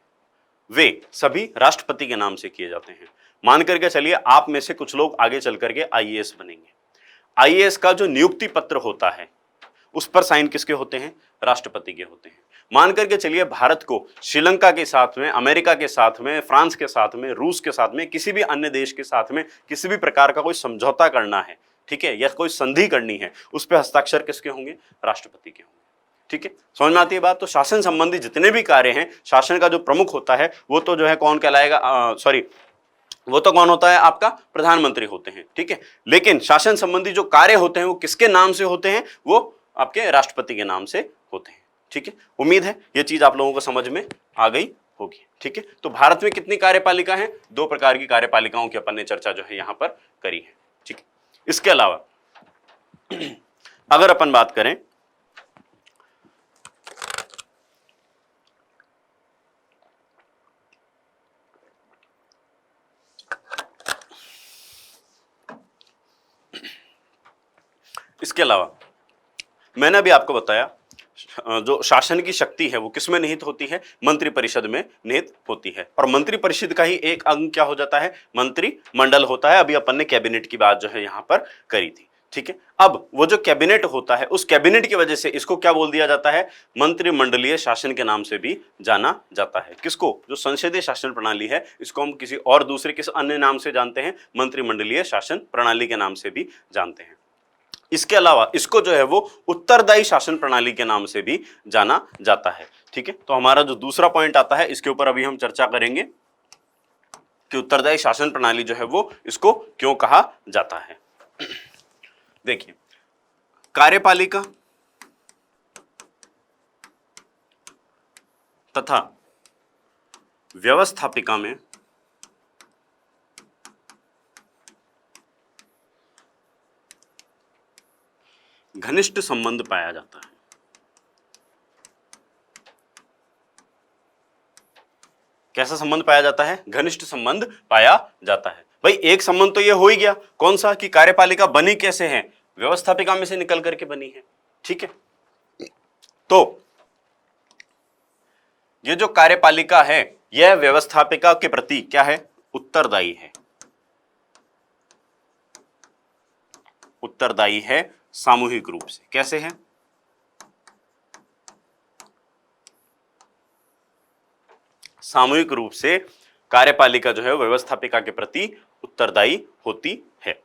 वे सभी राष्ट्रपति के नाम से किए जाते हैं। मान करके चलिए आप में से कुछ लोग आगे चल करके आईएएस बनेंगे, आईएएस का जो नियुक्ति पत्र होता है उस पर साइन किसके होते हैं, राष्ट्रपति के होते हैं। मान करके चलिए भारत को श्रीलंका के साथ में, अमेरिका के साथ में, फ्रांस के साथ में, रूस के साथ में, किसी भी अन्य देश के साथ में किसी भी प्रकार का कोई समझौता करना है, ठीक है, या कोई संधि करनी है, उस पर हस्ताक्षर किसके होंगे, राष्ट्रपति के होंगे। ठीक है, समझ में आती है बात। तो शासन संबंधी जितने भी कार्य हैं, शासन का जो प्रमुख होता है वो तो जो है कौन कहलाएगा, सॉरी, वो तो कौन होता है, आपका प्रधानमंत्री होते हैं। ठीक है, लेकिन शासन संबंधी जो कार्य होते हैं वो किसके नाम से होते हैं, वो आपके राष्ट्रपति के नाम से होते हैं। ठीक है, उम्मीद है ये चीज आप लोगों को समझ में आ गई होगी। ठीक है, तो भारत में कितनी कार्यपालिका है, 2 प्रकार की कार्यपालिकाओं की अपन ने चर्चा जो है यहां पर करी है। ठीक है, इसके अलावा अगर अपन बात करें इसके अलावा मैंने अभी आपको बताया जो शासन की शक्ति है वो किसमें निहित होती है, मंत्रिपरिषद में निहित होती है। और मंत्रिपरिषद का ही एक अंग क्या हो जाता है, मंत्रिमंडल होता है। अभी अपन ने कैबिनेट की बात जो है यहां पर करी थी। ठीक है, अब वो जो कैबिनेट होता है, उस कैबिनेट की वजह से इसको क्या बोल दिया जाता है, मंत्रिमंडलीय शासन के नाम से भी जाना जाता है। किसको, जो संसदीय शासन प्रणाली है, इसको हम किसी और दूसरे किस अन्य नाम से जानते हैं, मंत्रिमंडलीय शासन प्रणाली के नाम से भी जानते हैं। इसके अलावा इसको जो है वो उत्तरदायी शासन प्रणाली के नाम से भी जाना जाता है। ठीक है, तो हमारा जो दूसरा पॉइंट आता है इसके ऊपर अभी हम चर्चा करेंगे कि उत्तरदायी शासन प्रणाली जो है वो इसको क्यों कहा जाता है। देखिए, कार्यपालिका तथा व्यवस्थापिका में घनिष्ठ संबंध पाया जाता है। कैसा संबंध पाया जाता है, घनिष्ठ संबंध पाया जाता है। भाई एक संबंध तो ये हो ही गया, कौन सा, कि कार्यपालिका बनी कैसे है, व्यवस्थापिका में से निकल करके बनी है। ठीक है, तो ये जो कार्यपालिका है यह व्यवस्थापिका के प्रति क्या है, उत्तरदायी है। उत्तरदायी है सामूहिक रूप से। कैसे है, सामूहिक रूप से कार्यपालिका जो है व्यवस्थापिका के प्रति उत्तरदायी होती है।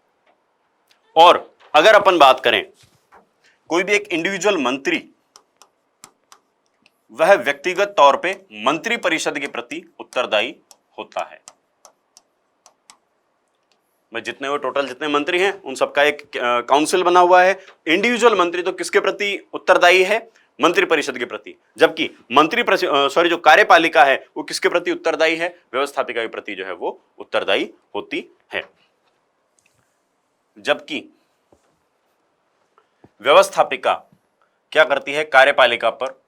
और अगर अपन बात करें कोई भी एक इंडिविजुअल मंत्री, वह व्यक्तिगत तौर पे मंत्री परिषद के प्रति उत्तरदायी होता है। जितने वो टोटल जितने मंत्री हैं उन सबका एक काउंसिल बना हुआ है। इंडिविजुअल मंत्री तो किसके प्रति उत्तरदायी है, मंत्री परिषद के प्रति। जबकि जो कार्यपालिका है वो किसके प्रति उत्तरदायी है, व्यवस्थापिका के प्रति जो है वो उत्तरदायी होती है। जबकि व्यवस्थापिका क्या करती है, कार्यपालिका पर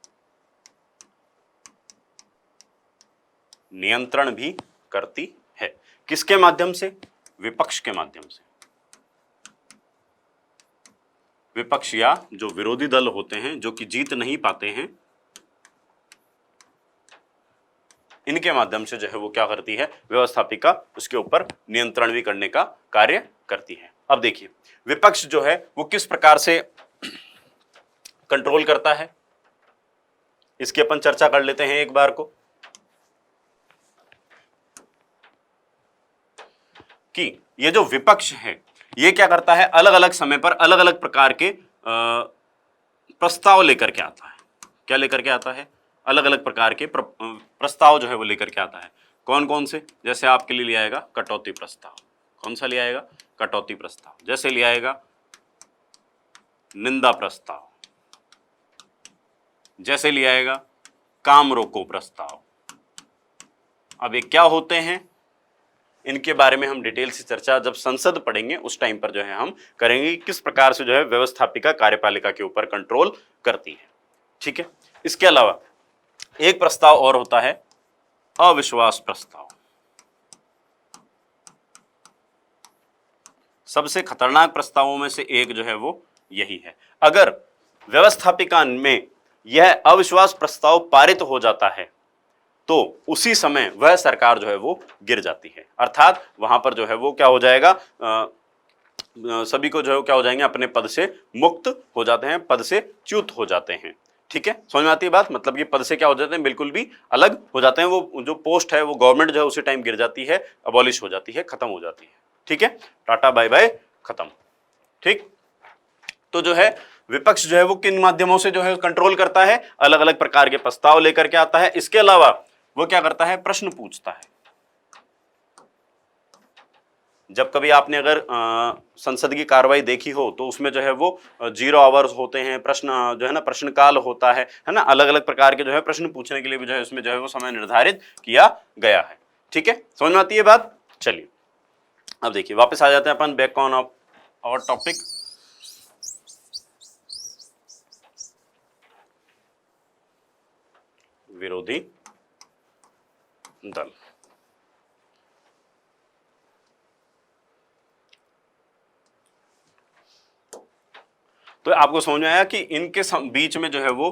नियंत्रण भी करती है। किसके माध्यम से, विपक्ष के माध्यम से। विपक्ष या जो विरोधी दल होते हैं जो कि जीत नहीं पाते हैं, इनके माध्यम से जो है वो क्या करती है, व्यवस्थापिका उसके ऊपर नियंत्रण भी करने का कार्य करती है। अब देखिए विपक्ष जो है वो किस प्रकार से कंट्रोल करता है, इसकी अपन चर्चा कर लेते हैं एक बार को। कि ये जो विपक्ष है ये क्या करता है, अलग अलग समय पर अलग अलग प्रकार के प्रस्ताव लेकर के आता है। क्या लेकर के आता है, अलग अलग प्रकार के प्रस्ताव जो है वो लेकर के आता है। कौन कौन से, जैसे आपके लिए ले आएगा कटौती प्रस्ताव। कौन सा ले आएगा, कटौती प्रस्ताव। जैसे ले आएगा निंदा प्रस्ताव। जैसे ले आएगा काम रोको प्रस्ताव। अब ये क्या होते हैं, इनके बारे में हम डिटेल से चर्चा जब संसद पढ़ेंगे उस टाइम पर जो है हम करेंगे, किस प्रकार से जो है व्यवस्थापिका कार्यपालिका के ऊपर कंट्रोल करती है। ठीक है, इसके अलावा एक प्रस्ताव और होता है अविश्वास प्रस्ताव। सबसे खतरनाक प्रस्तावों में से एक जो है वो यही है। अगर व्यवस्थापिका में यह अविश्वास प्रस्ताव पारित हो जाता है तो उसी समय वह सरकार जो है वो गिर जाती है। अर्थात वहां पर जो है वो क्या हो जाएगा, सभी को जो है क्या हो जाएंगे, अपने पद से मुक्त हो जाते हैं, पद से च्युत हो जाते हैं। ठीक है, समझ में आती है बात। मतलब ये पद से क्या हो जाते हैं, बिल्कुल भी अलग हो जाते हैं। वो जो पोस्ट है वो गवर्नमेंट जो है उसी टाइम गिर जाती है, अबॉलिश हो जाती है, खत्म हो जाती है। ठीक है, टाटा बाय बाय, खत्म। ठीक, तो जो है विपक्ष जो है वो किन माध्यमों से जो है कंट्रोल करता है, अलग अलग प्रकार के प्रस्ताव लेकर के आता है। इसके अलावा वो क्या करता है, प्रश्न पूछता है। जब कभी आपने अगर संसद की कार्रवाई देखी हो तो उसमें जो है वो 0 आवर्स होते हैं, प्रश्न जो है ना प्रश्नकाल होता है ना, अलग अलग प्रकार के जो है प्रश्न पूछने के लिए भी जो है उसमें जो है वो समय निर्धारित किया गया है। ठीक है, समझ में आती है बात। चलिए अब देखिए वापस आ जाते हैं अपन बैक ऑन आवर टॉपिक। विरोधी दल। तो आपको समझ में आया कि इनके बीच में जो है वो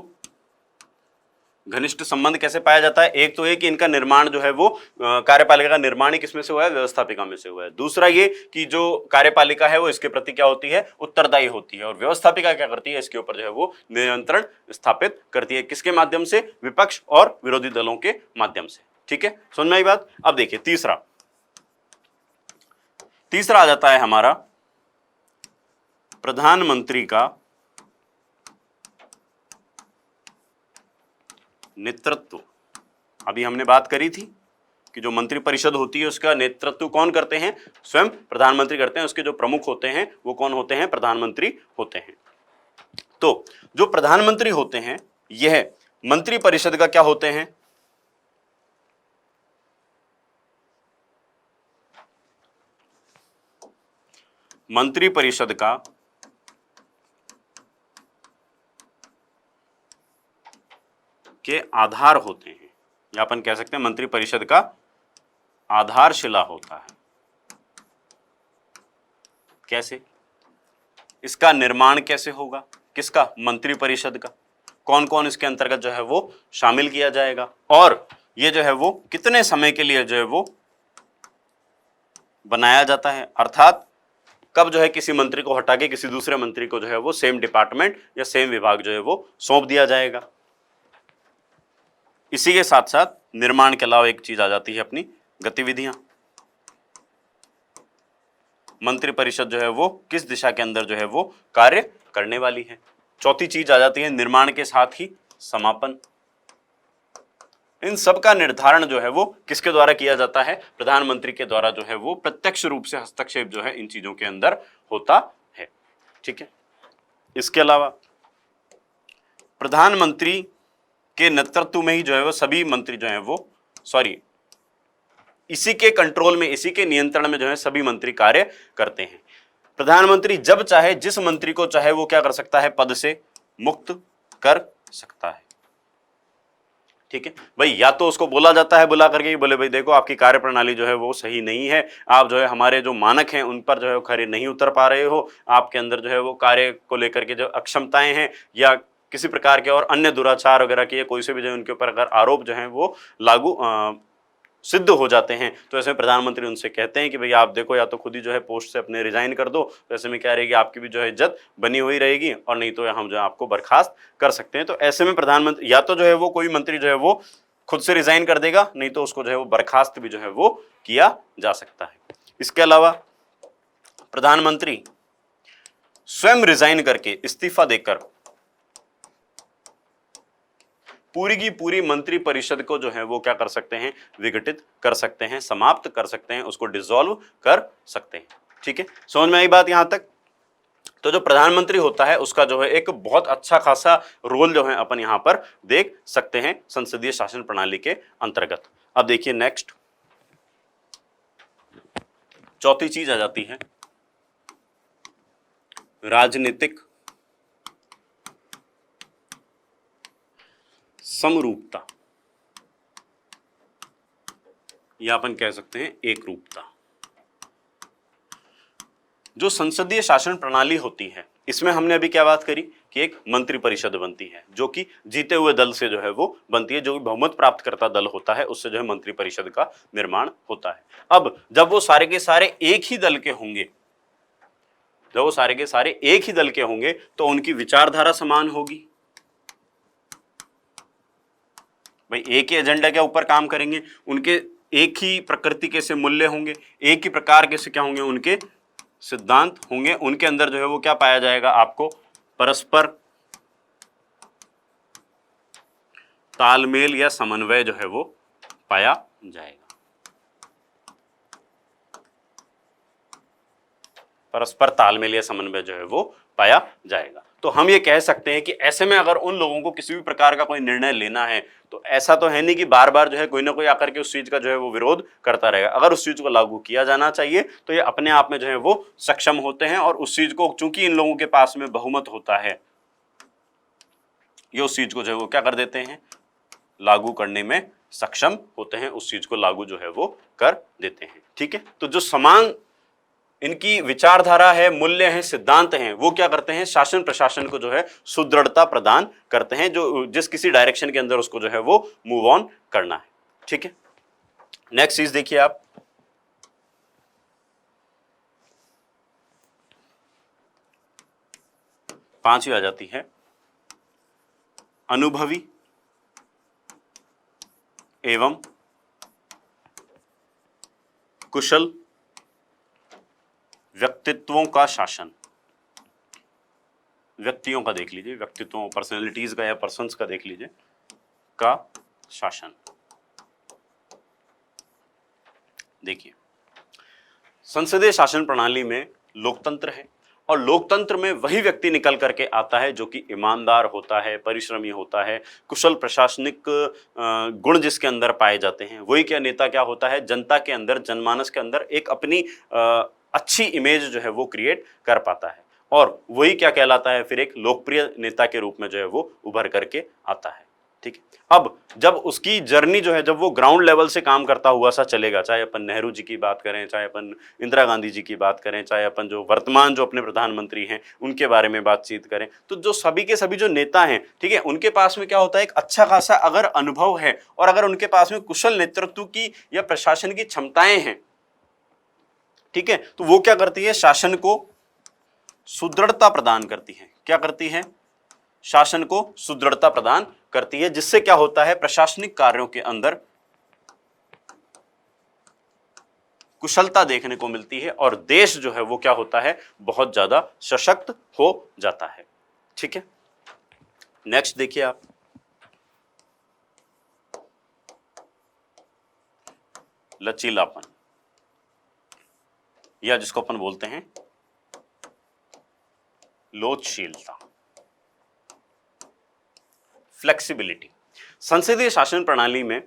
घनिष्ठ संबंध कैसे पाया जाता है। एक तो ये कि इनका निर्माण जो है वो कार्यपालिका का निर्माण ही किसमें से हुआ है, व्यवस्थापिका में से हुआ है। दूसरा ये कि जो कार्यपालिका है वो इसके प्रति क्या होती है, उत्तरदायी होती है, और व्यवस्थापिका क्या करती है, इसके ऊपर जो है वो नियंत्रण स्थापित करती है। किसके माध्यम से, विपक्ष और विरोधी दलों के माध्यम से। ठीक है, समझ में आई बात। अब देखिए तीसरा आ जाता है हमारा प्रधानमंत्री का नेतृत्व। अभी हमने बात करी थी कि जो मंत्रिपरिषद होती है उसका नेतृत्व कौन करते हैं, स्वयं प्रधानमंत्री करते हैं। उसके जो प्रमुख होते हैं वो कौन होते हैं, प्रधानमंत्री होते हैं। तो जो प्रधानमंत्री होते हैं यह मंत्रिपरिषद का क्या होते हैं, मंत्रिपरिषद का के आधार होते हैं, या अपन कह सकते हैं मंत्रिपरिषद का आधारशिला होता है। कैसे, इसका निर्माण कैसे होगा, किसका, मंत्रिपरिषद का, कौन कौन इसके अंतर्गत जो है वो शामिल किया जाएगा, और ये जो है वो कितने समय के लिए जो है वो बनाया जाता है, अर्थात कब जो है किसी मंत्री को हटा के किसी दूसरे मंत्री को जो है वो सेम डिपार्टमेंट या सेम विभाग जो है वो सौंप दिया जाएगा। इसी के साथ साथ निर्माण के अलावा एक चीज आ जाती है अपनी गतिविधियां। मंत्रिपरिषद जो है वो किस दिशा के अंदर जो है वो कार्य करने वाली है। चौथी चीज आ जाती है निर्माण के साथ ही समापन। इन सब का निर्धारण जो है वो किसके द्वारा किया जाता है, प्रधानमंत्री के द्वारा जो है वो प्रत्यक्ष रूप से हस्तक्षेप जो है इन चीजों के अंदर होता है। ठीक है, इसके अलावा प्रधानमंत्री के नेतृत्व में ही जो है वो सभी मंत्री जो है वो इसी के कंट्रोल में, इसी के नियंत्रण में जो है सभी मंत्री कार्य करते हैं। प्रधानमंत्री जब चाहे जिस मंत्री को चाहे वो क्या कर सकता है, पद से मुक्त कर सकता है। ठीक है भाई, या तो उसको बोला जाता है बुला करके, बोले भाई देखो आपकी कार्यप्रणाली जो है वो सही नहीं है, आप जो है हमारे जो मानक हैं उन पर जो है वो खरे नहीं उतर पा रहे हो, आपके अंदर जो है वो कार्य को लेकर के जो अक्षमताएं हैं या किसी प्रकार के और अन्य दुराचार वगैरह के कोई से भी जो उनके ऊपर अगर आरोप जो है वो लागू सिद्ध हो जाते हैं, तो ऐसे में प्रधानमंत्री उनसे कहते हैं कि भाई आप देखो या तो खुद ही जो है पोस्ट से अपने रिजाइन कर दो, तो ऐसे में क्या रहेगी, आपकी भी जो है इज्जत बनी हुई रहेगी, और नहीं तो हम जो है आपको बर्खास्त कर सकते हैं। तो ऐसे में प्रधानमंत्री या तो जो है वो कोई मंत्री जो है वो खुद से रिजाइन कर देगा, नहीं तो उसको जो है वो बर्खास्त भी जो है वो किया जा सकता है। इसके अलावा प्रधानमंत्री स्वयं रिजाइन करके, इस्तीफा देकर पूरी की पूरी मंत्रिपरिषद को जो है वो क्या कर सकते हैं, विघटित कर सकते हैं, समाप्त कर सकते हैं, उसको डिसॉल्व कर सकते हैं। ठीक है, समझ में आई बात यहां तक। तो जो प्रधानमंत्री होता है उसका जो है एक बहुत अच्छा खासा रोल जो है अपन यहां पर देख सकते हैं संसदीय शासन प्रणाली के अंतर्गत। अब देखिए नेक्स्ट चौथी चीज आ जाती है राजनीतिक समरूपता, या अपन कह सकते हैं एक रूपता। जो संसदीय शासन प्रणाली होती है इसमें हमने अभी क्या बात करी कि एक मंत्रिपरिषद बनती है जो कि जीते हुए दल से जो है वो बनती है, जो भी बहुमत प्राप्त करता दल होता है उससे जो है मंत्रिपरिषद का निर्माण होता है। अब जब वो सारे के सारे एक ही दल के होंगे, जब वो सारे के सारे एक ही दल के होंगे तो उनकी विचारधारा समान होगी। भाई एक ही एजेंडा के ऊपर काम करेंगे, उनके एक ही प्रकृति के से मूल्य होंगे, एक ही प्रकार के से क्या होंगे, उनके सिद्धांत होंगे, उनके अंदर जो है वो क्या पाया जाएगा, आपको परस्पर तालमेल या समन्वय जो है वो पाया जाएगा। परस्पर तालमेल या समन्वय जो है वो पाया जाएगा। तो हम ये कह सकते हैं कि ऐसे में अगर उन लोगों को किसी भी प्रकार का कोई निर्णय लेना है तो ऐसा तो है नहीं कि बार बार जो है कोई ना कोई आकर के उस चीज का जो है वो विरोध करता रहेगा। अगर उस चीज को लागू किया जाना चाहिए तो ये अपने आप में जो है वो सक्षम होते हैं और उस चीज को, चूंकि इन लोगों के पास में बहुमत होता है, ये उस चीज को जो है वो क्या कर देते हैं, लागू करने में सक्षम होते हैं, उस चीज को लागू जो है वो कर देते हैं। ठीक है, तो जो समान इनकी विचारधारा है, मूल्य है, सिद्धांत हैं, वो क्या करते हैं, शासन प्रशासन को जो है सुदृढ़ता प्रदान करते हैं, जो जिस किसी डायरेक्शन के अंदर उसको जो है वो मूव ऑन करना है। ठीक है, नेक्स्ट चीज देखिए आप, पांचवी आ जाती है अनुभवी एवं कुशल व्यक्तित्वों का शासन। व्यक्तियों का देख लीजिए, व्यक्तित्वों, पर्सनैलिटीज का या पर्सन्स का देख लीजिए, का शासन। देखिए, संसदीय शासन प्रणाली में लोकतंत्र है और लोकतंत्र में वही व्यक्ति निकल करके आता है जो कि ईमानदार होता है, परिश्रमी होता है, कुशल प्रशासनिक गुण जिसके अंदर पाए जाते हैं। वही क्या नेता क्या होता है, जनता के अंदर, जनमानस के अंदर एक अपनी अच्छी इमेज जो है वो क्रिएट कर पाता है और वही क्या कहलाता है, फिर एक लोकप्रिय नेता के रूप में जो है वो उभर करके आता है। ठीक है, अब जब उसकी जर्नी जो है, जब वो ग्राउंड लेवल से काम करता हुआ सा चलेगा, चाहे अपन नेहरू जी की बात करें, चाहे अपन इंदिरा गांधी जी की बात करें, चाहे अपन जो वर्तमान जो अपने प्रधानमंत्री हैं उनके बारे में बातचीत करें, तो जो सभी के सभी जो नेता हैं, ठीक है, उनके पास में क्या होता है, एक अच्छा खासा अगर अनुभव है और अगर उनके पास में कुशल नेतृत्व की या प्रशासन की क्षमताएं हैं, ठीक है, तो वो क्या करती है, शासन को सुदृढ़ता प्रदान करती है। क्या करती है, शासन को सुदृढ़ता प्रदान करती है, जिससे क्या होता है, प्रशासनिक कार्यों के अंदर कुशलता देखने को मिलती है और देश जो है वो क्या होता है, बहुत ज्यादा सशक्त हो जाता है। ठीक है, नेक्स्ट देखिए आप, लचीलापन, या जिसको अपन बोलते हैं लोचशीलता, फ्लेक्सिबिलिटी। संसदीय शासन प्रणाली में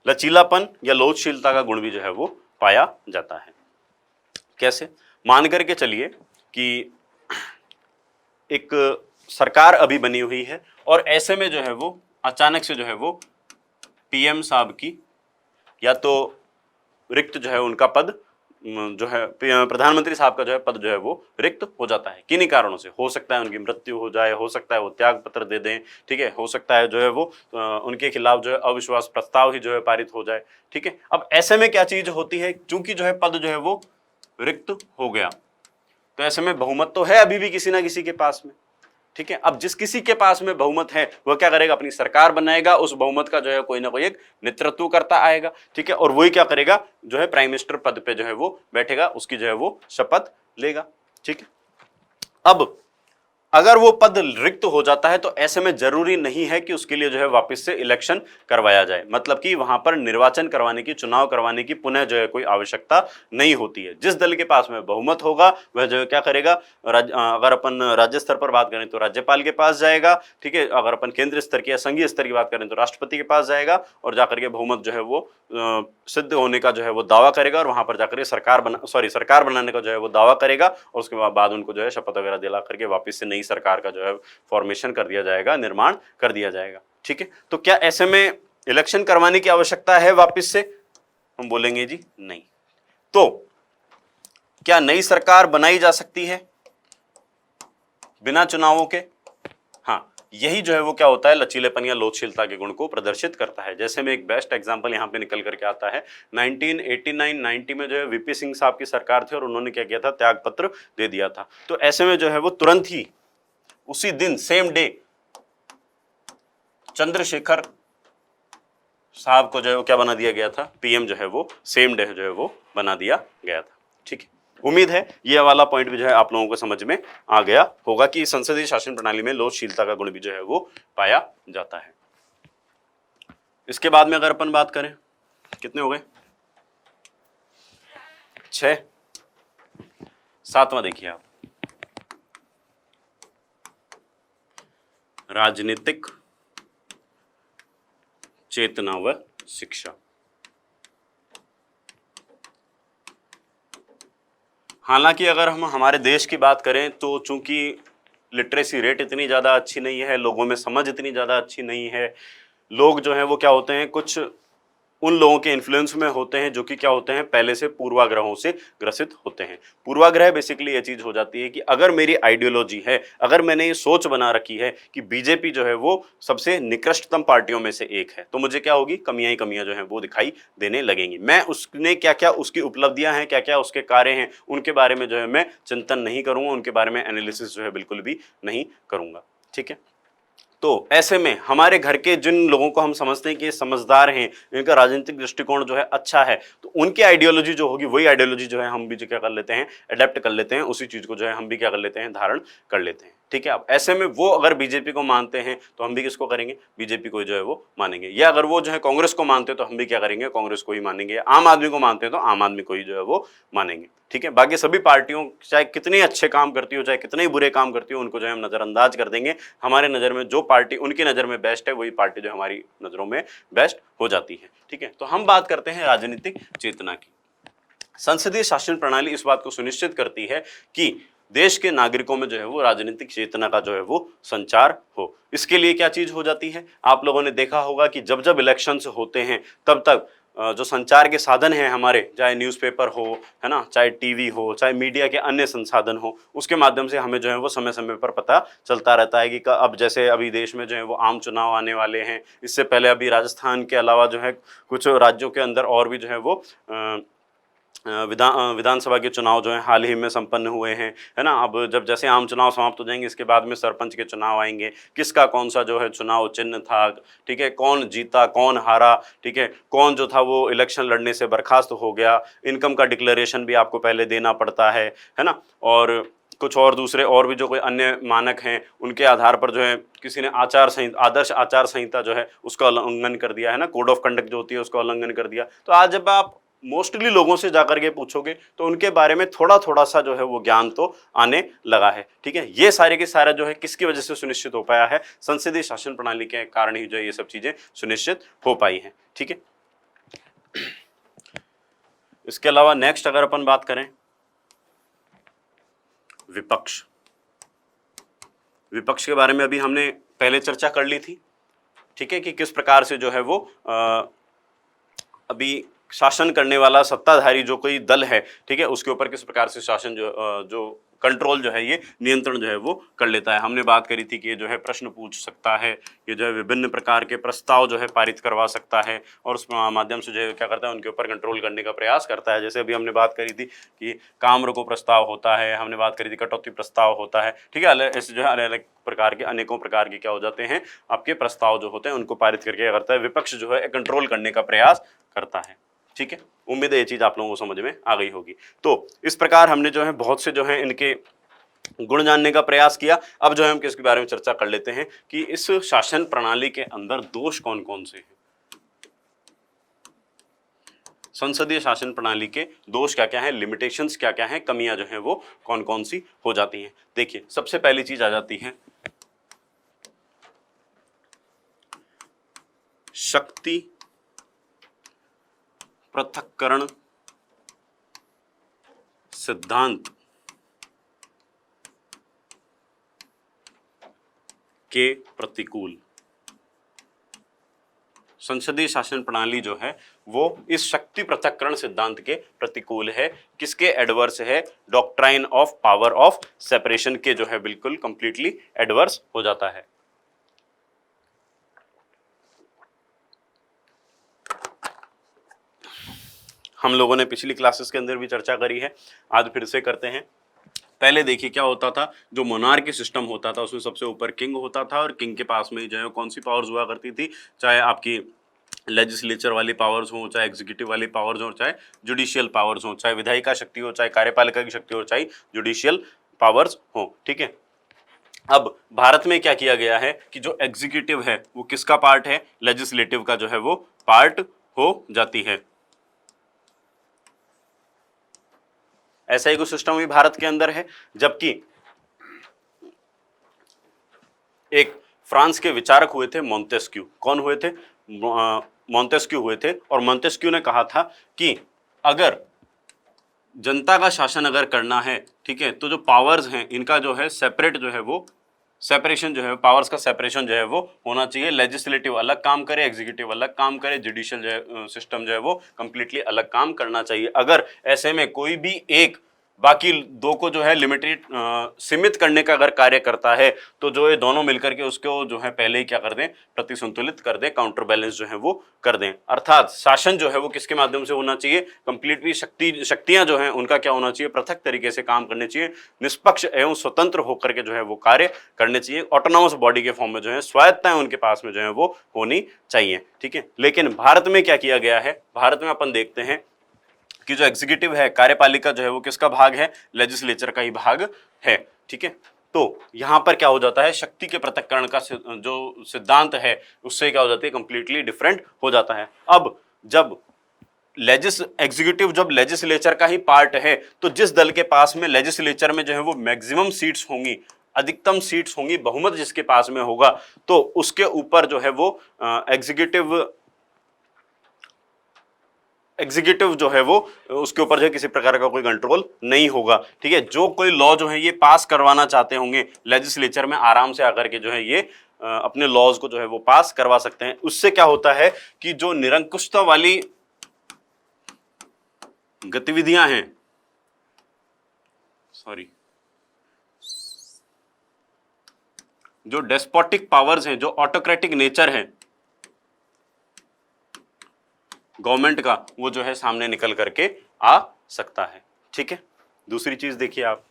लचीलापन या लोचशीलता का गुण भी जो है वो पाया जाता है। कैसे, मान करके चलिए कि एक सरकार अभी बनी हुई है और ऐसे में जो है वो अचानक से जो है वो पीएम साहब की या तो रिक्त जो है उनका पद जो है, प्रधानमंत्री साहब का जो है पद जो है वो रिक्त हो जाता है। किन्हीं कारणों से, हो सकता है उनकी मृत्यु हो जाए, हो सकता है वो त्याग पत्र दे दें, ठीक है, हो सकता है जो है वो उनके खिलाफ जो है अविश्वास प्रस्ताव ही जो है पारित हो जाए। ठीक है, अब ऐसे में क्या चीज होती है, चूंकि जो है पद जो है वो रिक्त हो गया, तो ऐसे में बहुमत तो है अभी भी किसी ना किसी के पास में। ठीक है, अब जिस किसी के पास में बहुमत है वह क्या करेगा, अपनी सरकार बनाएगा, उस बहुमत का जो है कोई ना कोई एक नेतृत्व करता आएगा। ठीक है, और वही क्या करेगा, जो है प्राइम मिनिस्टर पद पे जो है वो बैठेगा, उसकी जो है वो शपथ लेगा। ठीक है, अब अगर वो पद रिक्त हो जाता है तो ऐसे में जरूरी नहीं है कि उसके लिए जो है वापस से इलेक्शन करवाया जाए, मतलब कि वहां पर निर्वाचन करवाने की, चुनाव करवाने की पुनः जो है कोई आवश्यकता नहीं होती है। जिस दल के पास में बहुमत होगा वह जो है क्या करेगा, अगर अपन राज्य स्तर पर बात करें तो राज्यपाल के पास जाएगा। ठीक है, अगर अपन केंद्र स्तर की या संघीय स्तर की बात करें तो राष्ट्रपति के पास जाएगा और जाकर के बहुमत जो है वो सिद्ध होने का जो है वो दावा करेगा और वहां पर जाकर सरकार बनाने का जो है वो दावा करेगा और उसके बाद उनको जो है शपथ वगैरह दिला करके वापस से नई सरकार का जो है फॉर्मेशन कर दिया जाएगा, निर्माण कर दिया जाएगा। ठीक है, तो क्या ऐसे में इलेक्शन करवाने की आवश्यकता है वापस से, हम बोलेंगे जी नहीं। तो क्या नई सरकार बनाई जा सकती है बिना चुनावों के? हाँ, यही जो है वो क्या होता है, लचीलेपन या लोचशीलता के गुण को प्रदर्शित करता है। जैसे में एक बेस्ट एग्जांपल यहाँ पे निकल करके आता है, 1989-90 में जो है वीपी सिंह साहब की सरकार थी और उन्होंने क्या किया था, त्याग पत्र दे दिया था। तो ऐसे में जो है वो तुरंत ही उसी दिन, सेम डे, चंद्रशेखर साहब को जो है वो क्या बना दिया गया था, पीएम जो है वो सेम डे जो है वो बना दिया गया था। ठीक है, उम्मीद है ये वाला पॉइंट भी जो है आप लोगों को समझ में आ गया होगा कि संसदीय शासन प्रणाली में लोकशीलता का गुण भी जो है वो पाया जाता है। इसके बाद में अगर अपन बात करें, कितने हो गए? 6। 7वां देखिए आप, राजनीतिक चेतना व शिक्षा। हालांकि अगर हम हमारे देश की बात करें तो चूंकि लिटरेसी रेट इतनी ज़्यादा अच्छी नहीं है, लोगों में समझ इतनी ज़्यादा अच्छी नहीं है, लोग जो हैं वो क्या होते हैं, कुछ उन लोगों के इन्फ्लुएंस में होते हैं जो कि क्या होते हैं, पहले से पूर्वाग्रहों से ग्रसित होते हैं। पूर्वाग्रह बेसिकली ये चीज़ हो जाती है कि अगर मेरी आइडियोलॉजी है, अगर मैंने ये सोच बना रखी है कि बीजेपी जो है वो सबसे निकृष्टतम पार्टियों में से एक है, तो मुझे क्या होगी, कमियां ही कमियां जो हैं वो दिखाई देने लगेंगी। मैं उसने क्या क्या उसकी उपलब्धियां हैं, क्या क्या उसके कार्य हैं, उनके बारे में जो है मैं चिंतन नहीं करूंगा, उनके बारे में एनालिसिस जो है बिल्कुल भी नहीं करूंगा। ठीक है, तो ऐसे में हमारे घर के जिन लोगों को हम समझते हैं कि ये समझदार हैं, इनका राजनीतिक दृष्टिकोण जो है अच्छा है, तो उनकी आइडियोलॉजी जो होगी वही आइडियोलॉजी जो है हम भी जो क्या कर लेते हैं, अडेप्ट कर लेते हैं, उसी चीज को जो है हम भी क्या कर लेते हैं, धारण कर लेते हैं। ठीक है, अब ऐसे में वो अगर बीजेपी को मानते हैं तो हम भी किसको करेंगे, बीजेपी को जो है वो मानेंगे, या अगर वो जो है कांग्रेस को मानते हैं तो हम भी क्या करेंगे, कांग्रेस को ही मानेंगे, आम आदमी को मानते हैं तो आम आदमी को ही जो है वो मानेंगे। ठीक है, बाकी सभी पार्टियों चाहे कितने अच्छे काम करती हो, चाहे कितने ही बुरे काम करती हो, उनको जो है हम नजरअंदाज कर देंगे। हमारे नज़र में जो पार्टी उनकी नज़र में बेस्ट है वही पार्टी जो हमारी नज़रों में बेस्ट हो जाती है। ठीक है, तो हम बात करते हैं राजनीतिक चेतना की। संसदीय शासन प्रणाली इस बात को सुनिश्चित करती है कि देश के नागरिकों में जो है वो राजनीतिक चेतना का जो है वो संचार हो। इसके लिए क्या चीज हो जाती है, आप लोगों ने देखा होगा कि जब जब इलेक्शंस होते हैं तब तक जो संचार के साधन हैं हमारे, चाहे न्यूज़पेपर हो, है ना, चाहे टीवी हो, चाहे मीडिया के अन्य संसाधन हो, उसके माध्यम से हमें जो है वो समय समय पर पता चलता रहता है कि अब जैसे अभी देश में जो है वो आम चुनाव आने वाले हैं। इससे पहले अभी राजस्थान के अलावा जो है कुछ राज्यों के अंदर और भी जो है वो विधानसभा के चुनाव जो है हाल ही में संपन्न हुए हैं, है ना। अब जब जैसे आम चुनाव समाप्त हो जाएंगे, इसके बाद में सरपंच के चुनाव आएंगे, किसका कौन सा जो है चुनाव चिन्ह था, ठीक है, कौन जीता कौन हारा, ठीक है, कौन जो था वो इलेक्शन लड़ने से बर्खास्त हो गया, इनकम का डिक्लेरेशन भी आपको पहले देना पड़ता है ना, और कुछ और दूसरे और भी जो कोई अन्य मानक हैं उनके आधार पर जो है किसी ने आचार संहिता, आदर्श आचार संहिता जो है उसका उल्लंघन कर दिया, है ना, कोड ऑफ कंडक्ट जो होती है उसका उल्लंघन कर दिया। तो आज जब आप मोस्टली लोगों से जाकर के पूछोगे तो उनके बारे में थोड़ा थोड़ा सा जो है वो ज्ञान तो आने लगा है। ठीक है, ये सारे के सारा जो है किसकी वजह से सुनिश्चित हो पाया है, संसदीय शासन प्रणाली के कारण ही जो है ये सब चीजें सुनिश्चित हो पाई हैं। ठीक है, इसके अलावा नेक्स्ट अगर अपन बात करें विपक्ष, विपक्ष के बारे में अभी हमने पहले चर्चा कर ली थी। ठीक है, कि किस प्रकार से जो है वो अभी शासन करने वाला सत्ताधारी जो कोई दल है, ठीक है, उसके ऊपर किस प्रकार से शासन जो कंट्रोल जो है, ये नियंत्रण जो है वो कर लेता है। हमने बात करी थी कि ये जो है प्रश्न पूछ सकता है, ये जो है विभिन्न प्रकार के प्रस्ताव जो है पारित करवा सकता है, और उस माध्यम से जो है क्या करता है, उनके ऊपर कंट्रोल करने का प्रयास करता है। जैसे अभी हमने बात करी थी कि काम रोको प्रस्ताव होता है, हमने बात करी थी कटौती प्रस्ताव होता है। ठीक है, ऐसे जो है अलग अलग प्रकार के अनेकों प्रकार के क्या हो जाते हैं, आपके प्रस्ताव जो होते हैं उनको पारित करके क्या करता है, विपक्ष जो है कंट्रोल करने का प्रयास करता है। ठीक है, उम्मीद है ये चीज आप लोगों को समझ में आ गई होगी। तो इस प्रकार हमने जो है बहुत से जो है इनके गुण जानने का प्रयास किया। अब जो है हम किसके बारे में चर्चा कर लेते हैं कि इस शासन प्रणाली के अंदर दोष कौन कौन से हैं, संसदीय शासन प्रणाली के दोष क्या क्या है, लिमिटेशंस क्या क्या है, कमियां जो है वो कौन कौन सी हो जाती हैं। देखिए, सबसे पहली चीज आ जाती है शक्ति पृथक्करण सिद्धांत के प्रतिकूल। संसदीय शासन प्रणाली जो है वो इस शक्ति पृथक्करण सिद्धांत के प्रतिकूल है। किसके एडवर्स है, doctrine of power of separation के जो है बिल्कुल कंप्लीटली एडवर्स हो जाता है। हम लोगों ने पिछली क्लासेस के अंदर भी चर्चा करी है, आज फिर से करते हैं। पहले देखिए क्या होता था, जो मोनार्की सिस्टम होता था उसमें सबसे ऊपर किंग होता था, और किंग के पास में जो है कौन सी पावर्स हुआ करती थी, चाहे आपकी लेजिस्लेचर वाली पावर्स हो, चाहे एग्जीक्यूटिव वाली पावर्स हो, चाहे जुडिशियल पावर्स हो, चाहे विधायिका शक्ति हो, चाहे कार्यपालिका की शक्ति हो, चाहे जुडिशियल पावर्स हो। ठीक है, अब भारत में क्या किया गया है कि जो एग्जीक्यूटिव है वो किसका पार्ट है, लेजिस्लेटिव का जो है वो पार्ट हो जाती है। ऐसा ही कुछ सिस्टम भी भारत के अंदर है। जबकि एक फ्रांस के विचारक हुए थे मोंटेस्क्यू। कौन हुए थे? मोंटेस्क्यू हुए थे। और मोंटेस्क्यू ने कहा था कि अगर जनता का शासन अगर करना है, ठीक है, तो जो पावर्स हैं इनका जो है सेपरेट जो है वो सेपरेशन जो है, पावर्स का सेपरेशन जो है वो होना चाहिए। लेजिस्लेटिव अलग काम करे, एग्जीक्यूटिव अलग काम करे, जुडिशियल जो है सिस्टम जो है वो कंप्लीटली अलग काम करना चाहिए। अगर ऐसे में कोई भी एक बाकी दो को जो है लिमिटेड सीमित करने का अगर कार्य करता है, तो जो ये दोनों मिलकर के उसको जो है पहले ही क्या कर दें, प्रतिसंतुलित कर दें, काउंटर बैलेंस जो है वो कर दें। अर्थात शासन जो है वो किसके माध्यम से होना चाहिए, कंप्लीटली शक्तियां जो हैं उनका क्या होना चाहिए, पृथक तरीके से काम करने चाहिए, निष्पक्ष एवं स्वतंत्र होकर के जो है वो कार्य करने चाहिए। ऑटोनॉमस बॉडी के फॉर्म में जो है स्वायत्ताएं उनके पास में जो है वो होनी चाहिए। ठीक है, लेकिन भारत में क्या किया गया है, भारत में अपन देखते हैं कि जो एग्जीक्यूटिव है, कार्यपालिका जो है वो किसका भाग है, लेजिस्लेचर का ही भाग है। ठीक है, तो यहां पर क्या हो जाता है, शक्ति के पृथक्करण का जो सिद्धांत है उससे क्या हो जाती है, कंप्लीटली डिफरेंट हो जाता है। अब जब एग्जीक्यूटिव जब लेजिस्लेचर का ही पार्ट है, तो जिस दल के पास में लेजिस्लेचर में जो है वो मैक्सिमम सीट्स होंगी, अधिकतम सीट्स होंगी, बहुमत जिसके पास में होगा, तो उसके ऊपर जो है वो एग्जीक्यूटिव जो है वो उसके ऊपर जो है किसी प्रकार का कोई कंट्रोल नहीं होगा। ठीक है, जो कोई लॉ जो है ये पास करवाना चाहते होंगे लेजिस्लेचर में, आराम से आकर के जो है ये अपने लॉज को जो है वो पास करवा सकते हैं। उससे क्या होता है कि जो निरंकुशता वाली गतिविधियां हैं, जो डेस्पोटिक पावर्स हैं, जो ऑटोक्रेटिक नेचर है गवर्नमेंट का, वो जो है सामने निकल करके आ सकता है। ठीक है, दूसरी चीज देखिए आप,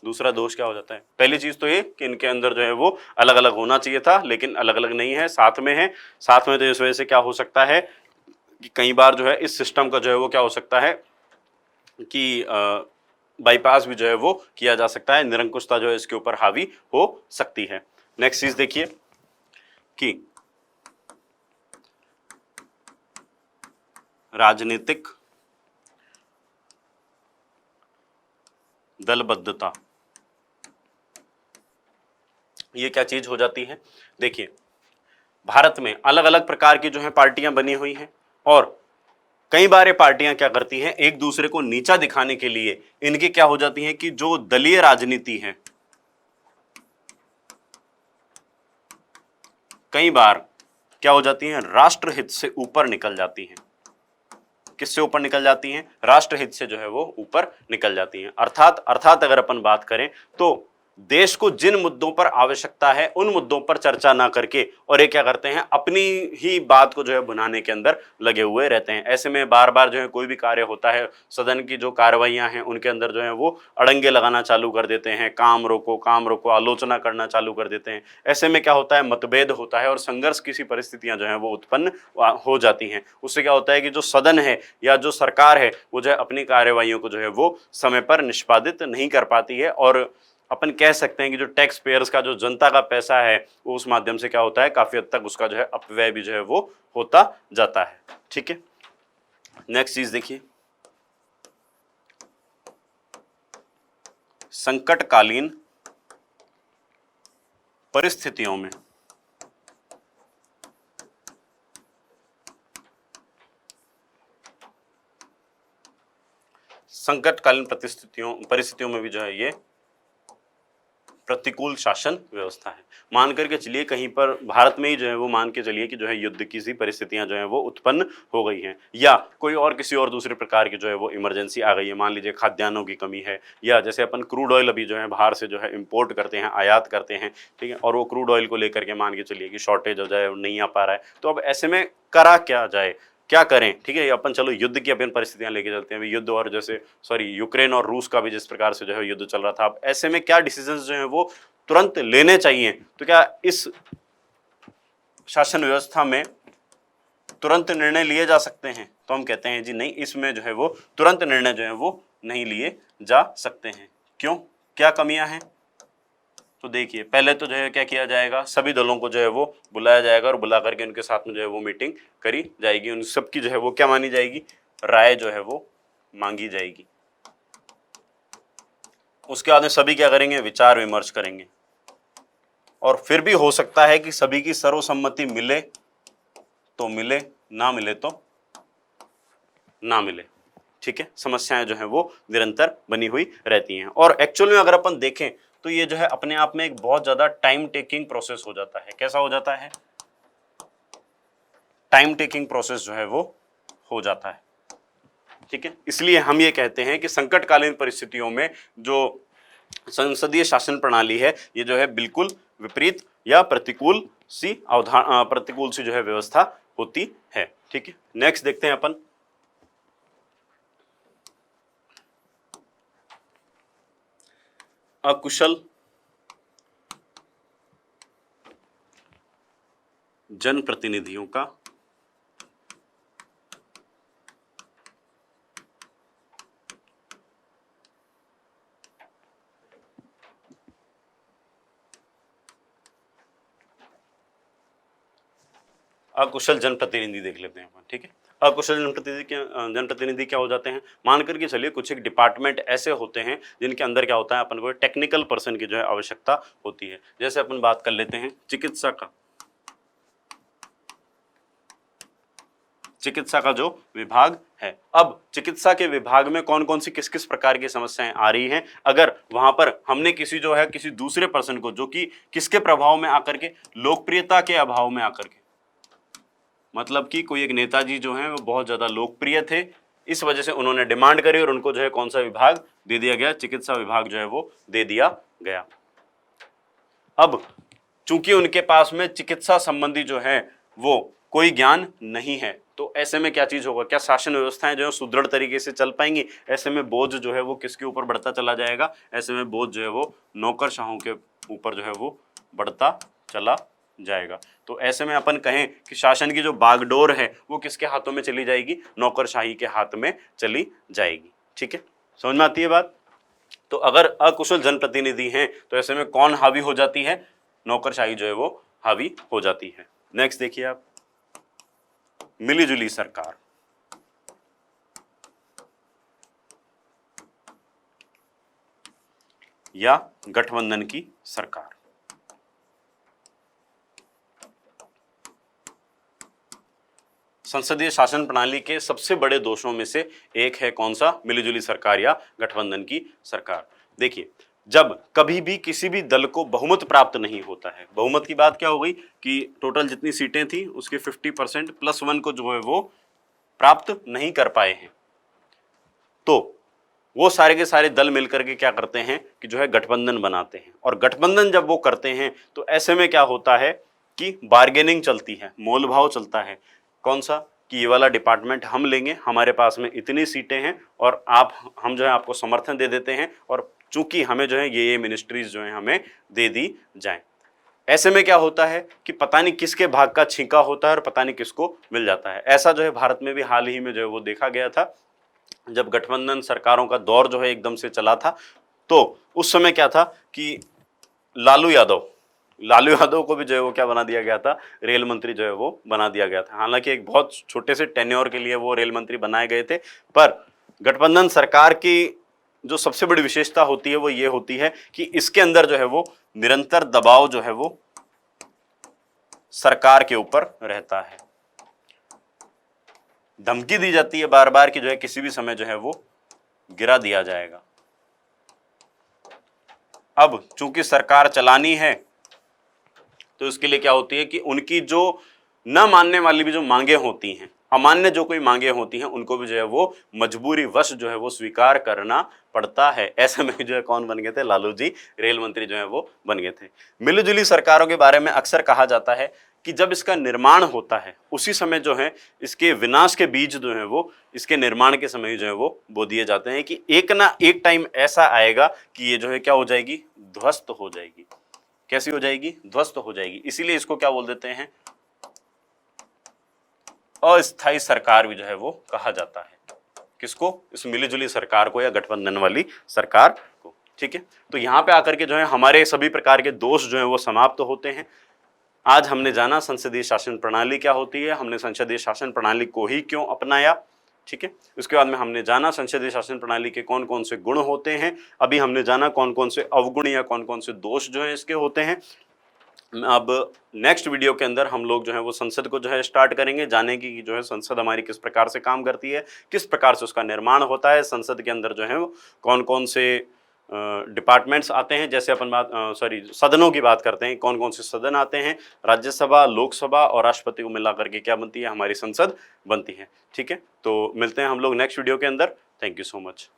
दूसरा दोष क्या हो जाता है। पहली चीज तो ये कि इनके अंदर जो है वो अलग अलग होना चाहिए था, लेकिन अलग अलग नहीं है, साथ में है। साथ में तो इस वजह से क्या हो सकता है कि कई बार जो है इस सिस्टम का जो है वो क्या हो सकता है कि बाईपास भी जो है वो किया जा सकता है, निरंकुशता जो है इसके ऊपर हावी हो सकती है। नेक्स्ट चीज देखिए कि राजनीतिक दलबद्धता, ये क्या चीज हो जाती है। देखिए, भारत में अलग अलग प्रकार की जो है पार्टियां बनी हुई हैं, और कई बार ये पार्टियां क्या करती हैं, एक दूसरे को नीचा दिखाने के लिए इनकी क्या हो जाती है कि जो दलीय राजनीति है, कई बार क्या हो जाती है, राष्ट्रहित से ऊपर निकल जाती हैं। किससे ऊपर निकल जाती हैं, राष्ट्रहित से जो है वो ऊपर निकल जाती हैं। अर्थात अगर अपन बात करें तो देश को जिन मुद्दों पर आवश्यकता है उन मुद्दों पर चर्चा ना करके, और ये क्या करते हैं, अपनी ही बात को जो है बनाने के अंदर लगे हुए रहते हैं। ऐसे में बार बार जो है कोई भी कार्य होता है, सदन की जो कार्रवाइयां हैं उनके अंदर जो है वो अड़ंगे लगाना चालू कर देते हैं, काम रोको, आलोचना करना चालू कर देते हैं। ऐसे में क्या होता है, मतभेद होता है और संघर्ष किसी परिस्थितियां जो है वो उत्पन्न हो जाती हैं। उससे क्या होता है कि जो सदन है या जो सरकार है वो जो है अपनी कार्यवाहियों को जो है वो समय पर निष्पादित नहीं कर पाती है, और अपन कह सकते हैं कि जो टैक्स पेयर्स का, जो जनता का पैसा है, वो उस माध्यम से क्या होता है, काफी हद तक उसका जो है अपव्यय भी जो है वो होता जाता है। ठीक है, नेक्स्ट चीज देखिए, संकटकालीन परिस्थितियों में परिस्थितियों में भी जो है ये प्रतिकूल शासन व्यवस्था है। मान करके चलिए कहीं पर भारत में ही जो है वो मान के चलिए कि जो है युद्ध की सी परिस्थितियां जो है वो उत्पन्न हो गई हैं, या कोई और किसी और दूसरे प्रकार की जो है वो इमरजेंसी आ गई है। मान लीजिए खाद्यान्नों की कमी है, या जैसे अपन क्रूड ऑयल अभी जो है बाहर से जो है इंपोर्ट करते हैं, आयात करते हैं, ठीक है, और वो क्रूड ऑयल को लेकर के मान के चलिए कि शॉर्टेज हो जाए, नहीं आ पा रहा है, तो अब ऐसे में करा क्या जाए, क्या करें। ठीक है, अपन चलो युद्ध की अपन परिस्थितियां लेके चलते हैं, युद्ध और जैसे यूक्रेन और रूस का भी जिस प्रकार से जो है युद्ध चल रहा था, अब ऐसे में क्या डिसीजंस जो है वो तुरंत लेने चाहिए। तो क्या इस शासन व्यवस्था में तुरंत निर्णय लिए जा सकते हैं? तो हम कहते हैं जी नहीं, इसमें जो है वो तुरंत निर्णय जो है वो नहीं लिए जा सकते हैं। क्यों, क्या कमियां हैं? तो देखिए, पहले तो जो है क्या किया जाएगा, सभी दलों को जो है वो बुलाया जाएगा और बुला करके उनके साथ में जो है वो मीटिंग करी जाएगी, उन सबकी जो है वो क्या मानी जाएगी, राय जो है वो मांगी जाएगी। उसके बाद में सभी क्या करेंगे, विचार विमर्श करेंगे, और फिर भी हो सकता है कि सभी की सर्वसम्मति मिले तो मिले, ना मिले तो ना मिले। ठीक है, समस्याएं जो है वो निरंतर बनी हुई रहती हैं। और एक्चुअल में अगर अपन देखें तो ये जो है अपने आप में एक बहुत ज्यादा टाइम टेकिंग प्रोसेस हो जाता है। कैसा हो जाता है? टाइम टेकिंग प्रोसेस जो है वो हो जाता है। ठीक है, इसलिए हम ये कहते हैं कि संकटकालीन परिस्थितियों में जो संसदीय शासन प्रणाली है, ये जो है बिल्कुल विपरीत या प्रतिकूल सी जो है व्यवस्था होती है। ठीक है, नेक्स्ट देखते हैं अपन। अकुशल जनप्रतिनिधियों का अकुशल जनप्रतिनिधि देख लेते हैं अपन। ठीक है, अकुशल जनप्रतिनिधि क्या हो जाते हैं? मान करके चलिए कुछ एक डिपार्टमेंट ऐसे होते हैं जिनके अंदर क्या होता है, अपन को टेक्निकल पर्सन की जो है आवश्यकता होती है। जैसे अपन बात कर लेते हैं चिकित्सा का जो विभाग है। अब चिकित्सा के विभाग में कौन कौन सी किस किस प्रकार की समस्याएं आ रही हैं, अगर वहां पर हमने किसी दूसरे पर्सन को, जो कि किसके प्रभाव में आकर के, लोकप्रियता के अभाव में आकर के, मतलब कि कोई एक नेताजी जो हैं वो बहुत ज्यादा लोकप्रिय थे, इस वजह से उन्होंने डिमांड करी और उनको जो है कौन सा विभाग दे दिया गया, चिकित्सा विभाग जो है वो दे दिया गया। अब चूंकि उनके पास में चिकित्सा संबंधी जो है वो कोई ज्ञान नहीं है, तो ऐसे में क्या चीज होगा, क्या शासन व्यवस्थाएं जो है सुदृढ़ तरीके से चल पाएंगी? ऐसे में बोझ जो है वो किसके ऊपर बढ़ता चला जाएगा? ऐसे में बोझ जो है वो नौकरशाहों के ऊपर जो है वो बढ़ता चला जाएगा। तो ऐसे में अपन कहें कि शासन की जो बागडोर है वो किसके हाथों में चली जाएगी? नौकरशाही के हाथ में चली जाएगी। ठीक है, समझ में आती है बात? तो अगर अकुशल जनप्रतिनिधि हैं तो ऐसे में कौन हावी हो जाती है? नौकरशाही जो है वो हावी हो जाती है। नेक्स्ट देखिए आप, मिलीजुली सरकार। या गठबंधन की सरकार। संसदीय शासन प्रणाली के सबसे बड़े दोषों में से एक है कौन सा? मिलीजुली सरकार या गठबंधन की सरकार। देखिए, जब कभी भी किसी भी दल को बहुमत प्राप्त नहीं होता है, बहुमत की बात क्या हो गई कि टोटल जितनी सीटें थी उसके 50% +1 को जो है वो प्राप्त नहीं कर पाए हैं, तो वो सारे के सारे दल मिलकर के क्या करते हैं कि जो है गठबंधन बनाते हैं। और गठबंधन जब वो करते हैं तो ऐसे में क्या होता है कि बार्गेनिंग चलती है, मोल भाव चलता है। कौन सा? कि ये वाला डिपार्टमेंट हम लेंगे, हमारे पास में इतनी सीटें हैं और हम जो है आपको समर्थन दे देते हैं, और चूंकि हमें जो है ये मिनिस्ट्रीज जो है हमें दे दी जाए। ऐसे में क्या होता है कि पता नहीं किसके भाग का छींका होता है और पता नहीं किसको मिल जाता है। ऐसा जो है भारत में भी हाल ही में जो है वो देखा गया था, जब गठबंधन सरकारों का दौर जो है एकदम से चला था, तो उस समय क्या था कि लालू यादव को भी जो है वो क्या बना दिया गया था? रेल मंत्री जो है वो बना दिया गया था। हालांकि एक बहुत छोटे से टेन्योर के लिए वो रेल मंत्री बनाए गए थे, पर गठबंधन सरकार की जो सबसे बड़ी विशेषता होती है वो ये होती है कि इसके अंदर जो है वो निरंतर दबाव जो है वो सरकार के ऊपर रहता है। धमकी दी जाती है बार बार कि जो है किसी भी समय जो है वो गिरा दिया जाएगा। अब चूंकि सरकार चलानी है तो इसके लिए क्या होती है कि उनकी जो न मानने वाली भी जो मांगे होती हैं, अमान्य जो कोई मांगे होती हैं, उनको भी जो है वो मजबूरी वश जो है वो स्वीकार करना पड़ता है। ऐसे में जो है कौन बन गए थे? लालू जी रेल मंत्री जो है वो बन गए थे। मिलीजुली सरकारों के बारे में अक्सर कहा जाता है कि जब इसका निर्माण होता है उसी समय जो है इसके विनाश के बीज जो है वो इसके निर्माण के समय जो है वो बो दिए जाते हैं कि एक ना एक टाइम ऐसा आएगा कि ये जो है क्या हो जाएगी? ध्वस्त हो जाएगी। कैसी हो जाएगी? ध्वस्त हो जाएगी। इसीलिए इसको क्या बोल देते हैं? अस्थायी सरकार भी जो है वो कहा जाता है। किसको? इस मिलीजुली सरकार को या गठबंधन वाली सरकार को। ठीक है, तो यहाँ पे आकर के जो है हमारे सभी प्रकार के दोष जो है वो समाप्त होते हैं। आज हमने जाना संसदीय शासन प्रणाली क्या होती है, हमने संसदीय शासन प्रणाली को ही क्यों अपनाया। ठीक है, उसके बाद में हमने जाना संसदीय शासन प्रणाली के कौन कौन से गुण होते हैं, अभी हमने जाना कौन कौन से अवगुण या कौन कौन से दोष जो है इसके होते हैं। अब नेक्स्ट वीडियो के अंदर हम लोग जो है वो संसद को जो है स्टार्ट करेंगे, जाने की जो है संसद हमारी किस प्रकार से काम करती है, किस प्रकार से उसका निर्माण होता है, संसद के अंदर जो है वो कौन कौन से डिपार्टमेंट्स आते हैं, जैसे अपन सदनों की बात करते हैं, कौन कौन से सदन आते हैं, राज्यसभा, लोकसभा और राष्ट्रपति को मिला करके क्या बनती है, हमारी संसद बनती है। ठीक है, तो मिलते हैं हम लोग नेक्स्ट वीडियो के अंदर। Thank you so much.